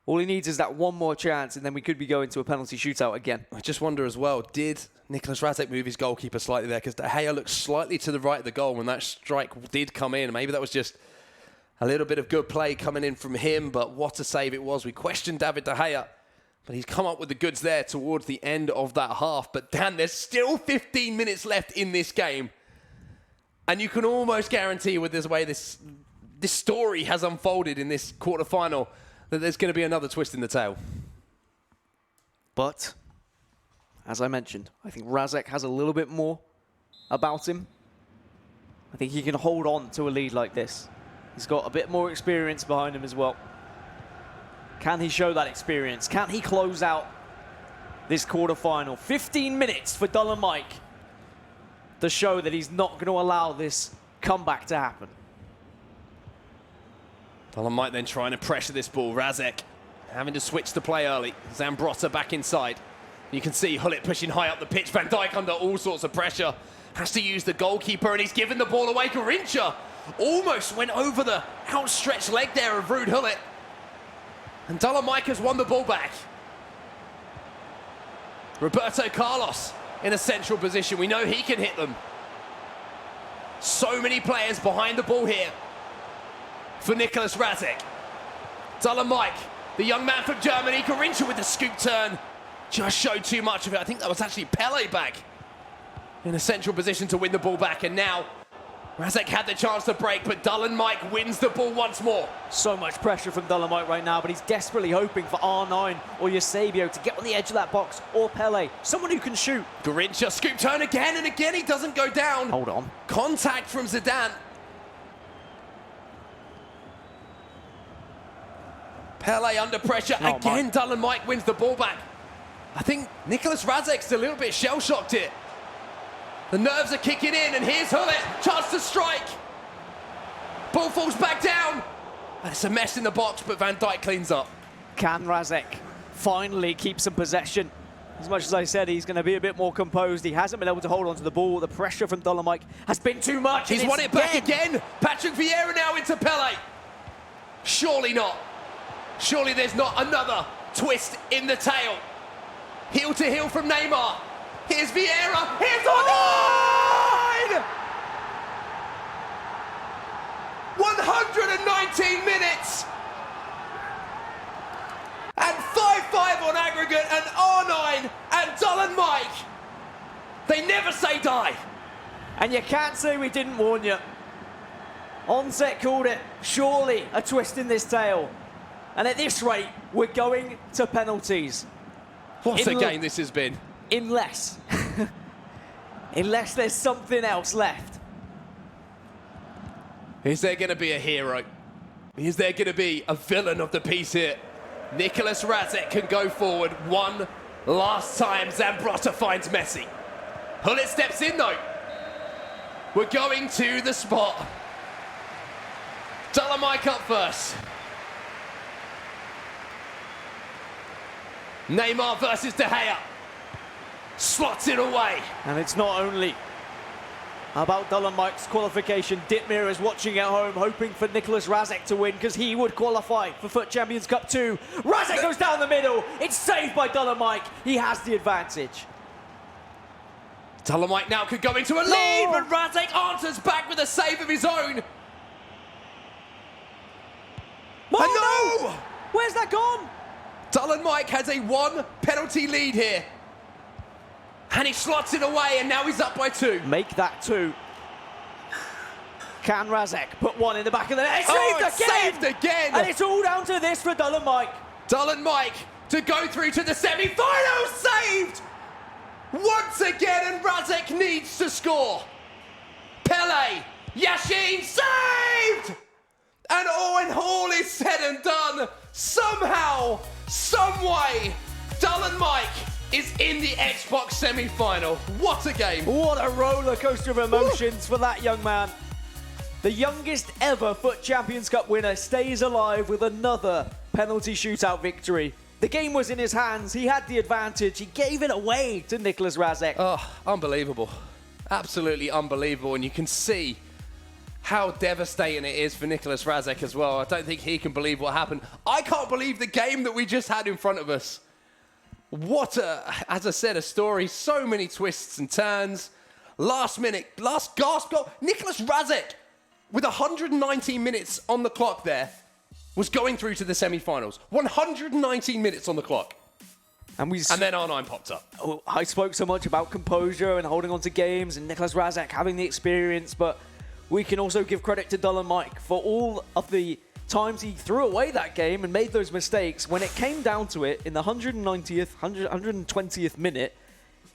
All he needs is that one more chance, and then we could be going to a penalty shootout again. I just wonder as well, did Nicholas Razek move his goalkeeper slightly there? Because De Gea looked slightly to the right of the goal when that strike did come in. Maybe that was just a little bit of good play coming in from him, but what a save it was. We questioned David De Gea, but he's come up with the goods there towards the end of that half. But Dan, there's still 15 minutes left in this game. And you can almost guarantee with this way this story has unfolded in this quarterfinal that there's going to be another twist in the tail. But, as I mentioned, I think Razek has a little bit more about him. I think he can hold on to a lead like this. He's got a bit more experience behind him as well. Can he show that experience? Can he close out this quarterfinal? 15 minutes for DullenMIKE to show that he's not going to allow this comeback to happen. DullenMIKE then trying to pressure this ball. Razek having to switch the play early. Zambrotta back inside. You can see Hullet pushing high up the pitch. Van Dijk under all sorts of pressure. Has to use the goalkeeper, and he's given the ball away. Garincha almost went over the outstretched leg there of Ruud Hullet. And DullenMIKE has won the ball back. Roberto Carlos in a central position. We know he can hit them. So many players behind the ball here for Nicholas Razek. DullenMIKE, the young man from Germany. Garincha with the scoop turn. Just showed too much of it. I think that was actually Pele back in a central position to win the ball back. And now Razek had the chance to break, but DullenMIKE wins the ball once more. So much pressure from DullenMIKE right now, but he's desperately hoping for R9 or Eusebio to get on the edge of that box, or Pele, someone who can shoot. Garincha, scoop turn again, and again he doesn't go down. Hold on. Contact from Zidane. Pele under pressure. Oh, again, DullenMIKE wins the ball back. I think Nicholas Razek's a little bit shell-shocked here. The nerves are kicking in, and here's Hullet. Chance to strike. Ball falls back down. And it's a mess in the box, but Van Dijk cleans up. Can Razek finally keep some possession? As much as I said, he's going to be a bit more composed. He hasn't been able to hold on to the ball. The pressure from DullenMIKE has been too much. He's won it back again. Patrick Vieira now into Pele. Surely not. Surely there's not another twist in the tail. Heel to heel from Neymar. Here's Vieira. Here's R9! 119 minutes. And 5-5 on aggregate, and R9 and DullenMIKE. They never say die. And you can't say we didn't warn you. Onset called it. Surely a twist in this tail. And at this rate, we're going to penalties. What a game this has been. Unless there's something else left. Is there going to be a hero? Is there going to be a villain of the piece here? Nicholas Razek can go forward one last time. Zambrotta finds Messi. Hullet steps in though. We're going to the spot. DullenMIKE up first. Neymar versus De Gea. Slots it away. And it's not only about DullenMIKE's qualification. Ditmir is watching at home, hoping for Nicholas Razek to win, because he would qualify for FUT Champions Cup 2. Razek goes down the middle. It's saved by DullenMIKE. He has the advantage. DullenMIKE now could go into a lead, but Razek answers back with a save of his own. Oh, no! Where's that gone? DullenMIKE has a 1 penalty lead here. And he slots it away, and now he's up by 2. Make that 2. Can Razek put one in the back of the net? It's saved again! And it's all down to this for DullenMIKE. DullenMIKE to go through to the semi-final, saved! Once again, and Razek needs to score. Pele, Yashin, saved! And when all is said and done, somehow, some way, DullenMIKE is in the Xbox semi-final. What a game. What a roller coaster of emotions for that young man. The youngest ever FUT Champions Cup winner stays alive with another penalty shootout victory. The game was in his hands. He had the advantage. He gave it away to Nicholas Razek. Oh, unbelievable. Absolutely unbelievable, and you can see how devastating it is for Nicholas Razek as well. I don't think he can believe what happened. I can't believe the game that we just had in front of us. What as I said, a story, so many twists and turns. Last minute, last gasp goal. Nicholas Razek, with 119 minutes on the clock there, was going through to the semi-finals. 119 minutes on the clock. And then R9 popped up. Oh, I spoke so much about composure and holding on to games and Nicholas Razek having the experience, but we can also give credit to DullenMIKE for all of the times he threw away that game and made those mistakes. When it came down to it, in the 120th minute,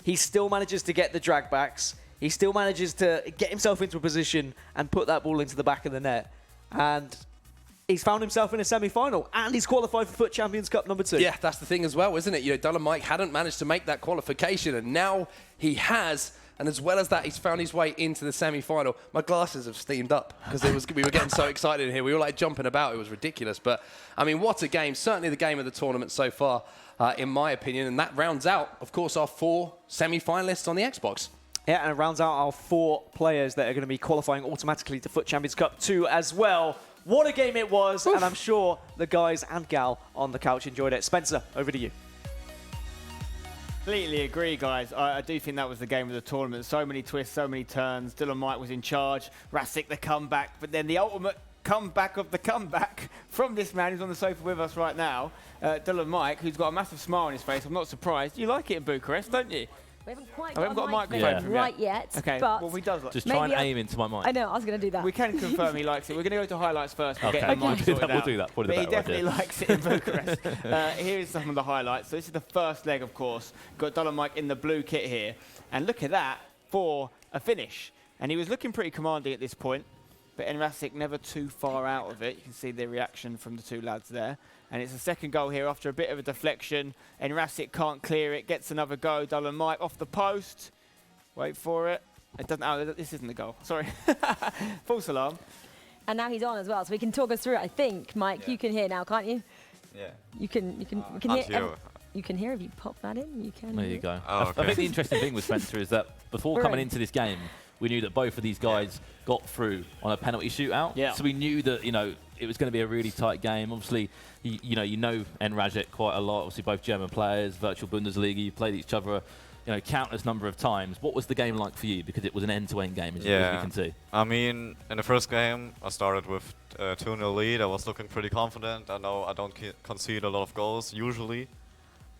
he still manages to get the dragbacks. He still manages to get himself into a position and put that ball into the back of the net. And he's found himself in a semi-final, and he's qualified for FUT Champions Cup number 2. Yeah, that's the thing as well, isn't it? You know, DullenMIKE hadn't managed to make that qualification, and now he has. And as well as that, he's found his way into the semi-final. My glasses have steamed up because we were getting so excited in here. We were like jumping about. It was ridiculous. But, I mean, what a game. Certainly the game of the tournament so far, in my opinion. And that rounds out, of course, our 4 semi-finalists on the Xbox. Yeah, and it rounds out our 4 players that are going to be qualifying automatically to FUT Champions Cup 2 as well. What a game it was, and I'm sure the guys and gal on the couch enjoyed it. Spencer, over to you. Completely agree, guys. I do think that was the game of the tournament. So many twists, so many turns. DullenMIKE was in charge. Razek the comeback, but then the ultimate comeback of the comeback from this man who's on the sofa with us right now, DullenMIKE, who's got a massive smile on his face. I'm not surprised. You like it in Bucharest, don't you? We haven't quite got a microphone right yet. Okay, but well, he does like just try and aim into my mic. I know, I was going to do that. We can confirm he likes it. We're going to go to highlights first. We'll okay, get the mic sorted we'll do that. But he definitely likes it in Bucharest. Here is some of the highlights. So this is the first leg, of course. Got DullenMIKE in the blue kit here. And look at that for a finish. And he was looking pretty commanding at this point. But NR7 never too far out of it. You can see the reaction from the 2 lads there. And it's a second goal here after a bit of a deflection. NR7 can't clear it, gets another go. DullenMIKE off the post. Wait for it. It doesn't. Oh, this isn't the goal. Sorry. False alarm. And now he's on as well, so he can talk us through it. I think, Mike, you can hear now, can't you? Yeah. You can hear. You can hear if you pop that in. You can. There you go. Oh, okay. I think the interesting thing with Spencer is that before coming into this game, we knew that both of these guys got through on a penalty shootout. Yeah. So we knew that, you know, it was going to be a really tight game. Obviously, you know NR7 quite a lot. Obviously, both German players, virtual Bundesliga. You played each other, you know, countless number of times. What was the game like for you? Because it was an end-to-end game, as you can see. I mean, in the first game, I started with 2-0 lead. I was looking pretty confident. I know I don't concede a lot of goals usually.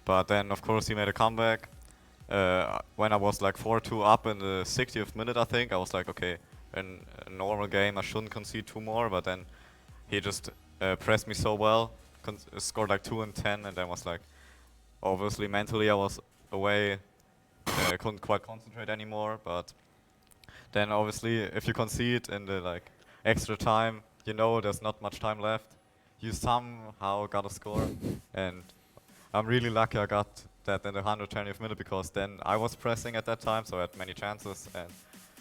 But then, of course, he made a comeback. When I was like 4-2 up in the 60th minute, I think, I was like, okay, in a normal game, I shouldn't concede 2 more. But then he just pressed me so well, scored like 2 and 10, and then was like, obviously, mentally, I was away. I couldn't quite concentrate anymore. But then, obviously, if you concede in the like extra time, you know there's not much time left. You somehow got a score, and I'm really lucky I got that in the 120th minute, because then I was pressing at that time, so I had many chances. And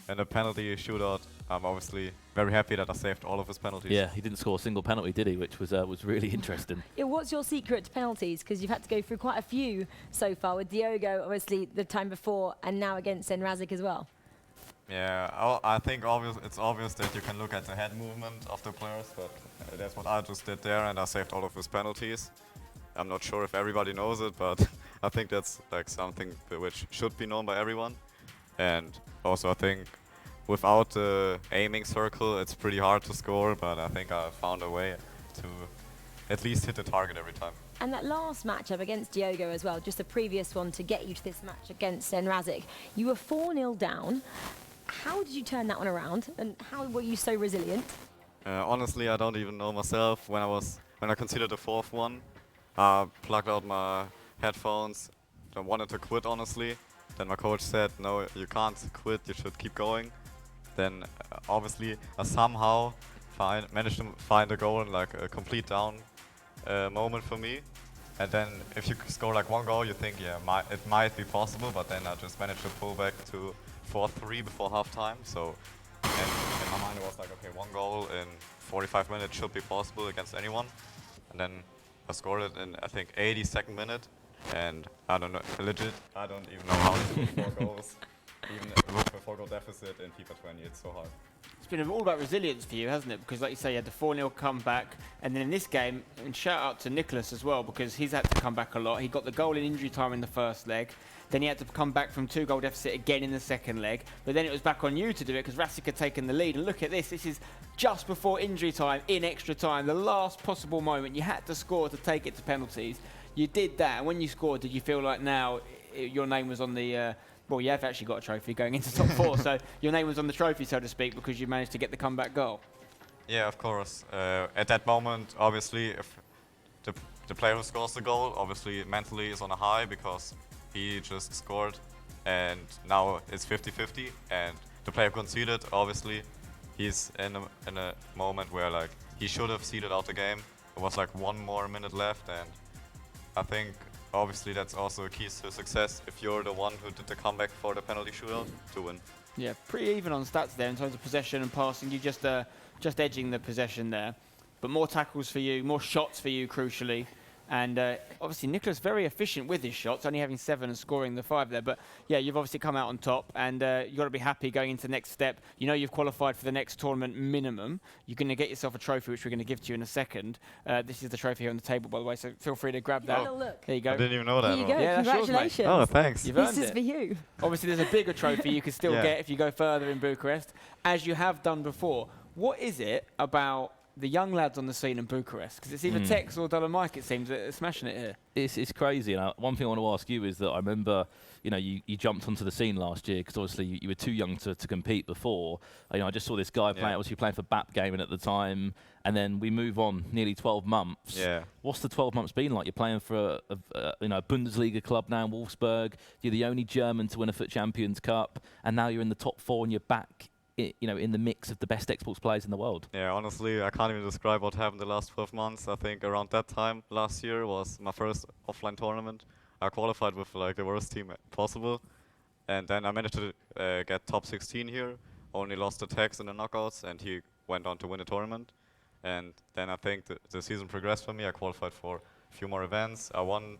in the penalty shootout, I'm obviously very happy that I saved all of his penalties. Yeah, he didn't score a single penalty, did he? Which was really interesting. Yeah, what's your secret to penalties? Because you've had to go through quite a few so far with Diogo, obviously the time before, and now against NR7 as well. Yeah, I think it's obvious that you can look at the head movement of the players, but that's what I just did there, and I saved all of his penalties. I'm not sure if everybody knows it, but I think that's like something which should be known by everyone. And also I think without the aiming circle, it's pretty hard to score, but I think I found a way to at least hit the target every time. And that last matchup against Diogo as well, just the previous one to get you to this match against NR7, you were 4-0 down. How did you turn that one around, and how were you so resilient? Honestly, I don't even know myself. When I considered the 4th one, I plugged out my headphones. I wanted to quit, honestly. Then my coach said, no, you can't quit, you should keep going. Then obviously I somehow managed to find a goal in like a complete down moment for me. And then if you score like 1 goal, you think, yeah, it might be possible, but then I just managed to pull back to 4-3 before halftime. So in my mind it was like, okay, 1 goal in 45 minutes should be possible against anyone. And then I scored it in, I think, 82nd minute. And I don't know, legit, I don't even know how to score 4 goals, even with 4-goal deficit in FIFA 20. It's so hard. It's been all about resilience for you, hasn't it? Because like you say, you had the 4-0 comeback, and then in this game, and shout out to Nicholas as well, because he's had to come back a lot. He got the goal in injury time in the first leg, then he had to come back from 2-goal deficit again in the second leg, but then it was back on you to do it because Rasic had taken the lead. And look at this is just before injury time, in extra time, the last possible moment. You had to score to take it to penalties. You did that, and when you scored, did you feel like now your name was on the... well, you have actually got a trophy going into top 4, so your name was on the trophy, so to speak, because you managed to get the comeback goal. Yeah, of course. At that moment, obviously, if the player who scores the goal, obviously mentally is on a high because he just scored, and now it's 50-50. And the player conceded, obviously, he's in a moment where like he should have seeded out the game. There was like 1 more minute left, and I think obviously that's also a key to success if you're the one who did the comeback for the penalty shootout to win. Yeah, pretty even on stats there in terms of possession and passing. You just edging the possession there, but more tackles for you, more shots for you, crucially. And obviously Nicholas very efficient with his shots, only having 7 and scoring the 5 there. But yeah, you've obviously come out on top, and you've got to be happy going into the next step. You know you've qualified for the next tournament minimum. You're going to get yourself a trophy, which we're going to give to you in a second. This is the trophy here on the table, by the way, so feel free to grab that. Have a look. There you go. I didn't even know that. Here you go. Yeah, Congratulations. yours, oh, thanks. You've This earned is it. for you. Obviously, there's a bigger trophy you can still Yeah. get if you go further in Bucharest, as you have done before. What is it about the young lads on the scene in Bucharest? Because it's either Tex or DullenMIKE, it seems, that are smashing it here. It's crazy. And one thing I want to ask you is that I remember, you jumped onto the scene last year because obviously you were too young to compete before. I just saw this guy playing, obviously playing for BAP Gaming at the time, and then we move on nearly 12 months. Yeah. What's the 12 months been like? You're playing for a Bundesliga club now in Wolfsburg. You're the only German to win a FUT Champions Cup, and now you're in the top 4 and you're back in the mix of the best Xbox players in the world. Yeah, honestly, I can't even describe what happened the last 12 months. I think around that time last year was my first offline tournament. I qualified with like the worst team possible, and then I managed to get top 16 here. Only lost to Tex in the knockouts, and he went on to win the tournament. And then I think the season progressed for me. I qualified for a few more events. I won,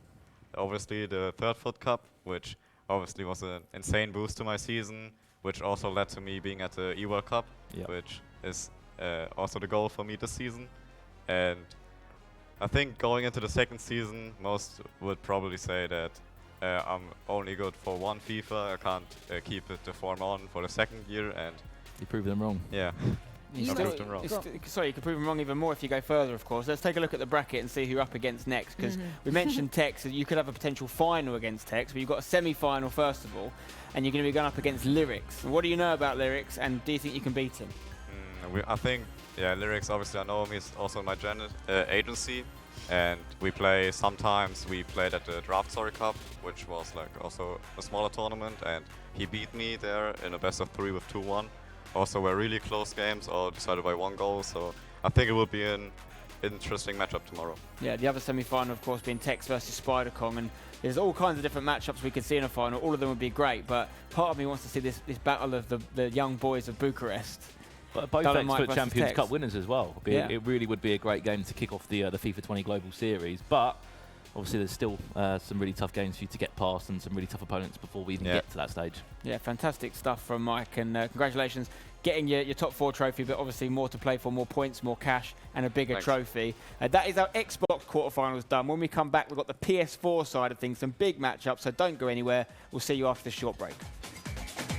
obviously, the 3rd FUT Cup, which obviously was an insane boost to my season, which also led to me being at the E-World Cup, which is also the goal for me this season. And I think going into the 2nd season, most would probably say that I'm only good for 1 FIFA. I can't keep the form on for the 2nd year, and You proved them wrong. yeah. You proved them wrong. Sorry, you could prove them wrong even more if you go further, of course. Let's take a look at the bracket and see who you're up against next, because we mentioned Tex, so you could have a potential final against Tex, but you've got a semi-final first of all, and you're going to be going up against Lyrics. What do you know about Lyrics, and do you think you can beat him? I think, Lyrics, obviously I know him. He's also in my agency, and we play sometimes. We played at the Draft Story Cup, which was like also a smaller tournament, and he beat me there in a best of 3 with 2-1. Also, were really close games, all decided by 1 goal. So I think it will be an interesting matchup tomorrow. Yeah, the other semi-final, of course, being Tex versus Spider Kong, and there's all kinds of different matchups we could see in a final. All of them would be great, but part of me wants to see this battle of the young boys of Bucharest. But both FUT Champions Cup winners as well. It really would be a great game to kick off the FIFA 20 Global Series, but obviously there's still some really tough games for you to get past and some really tough opponents before we even get to that stage. Yeah, fantastic stuff from Mike, and congratulations getting your top 4 trophy, but obviously more to play for, more points, more cash, and a bigger trophy. That is our Xbox quarterfinals done. When we come back, we've got the PS4 side of things, some big matchups, so don't go anywhere. We'll see you after this short break.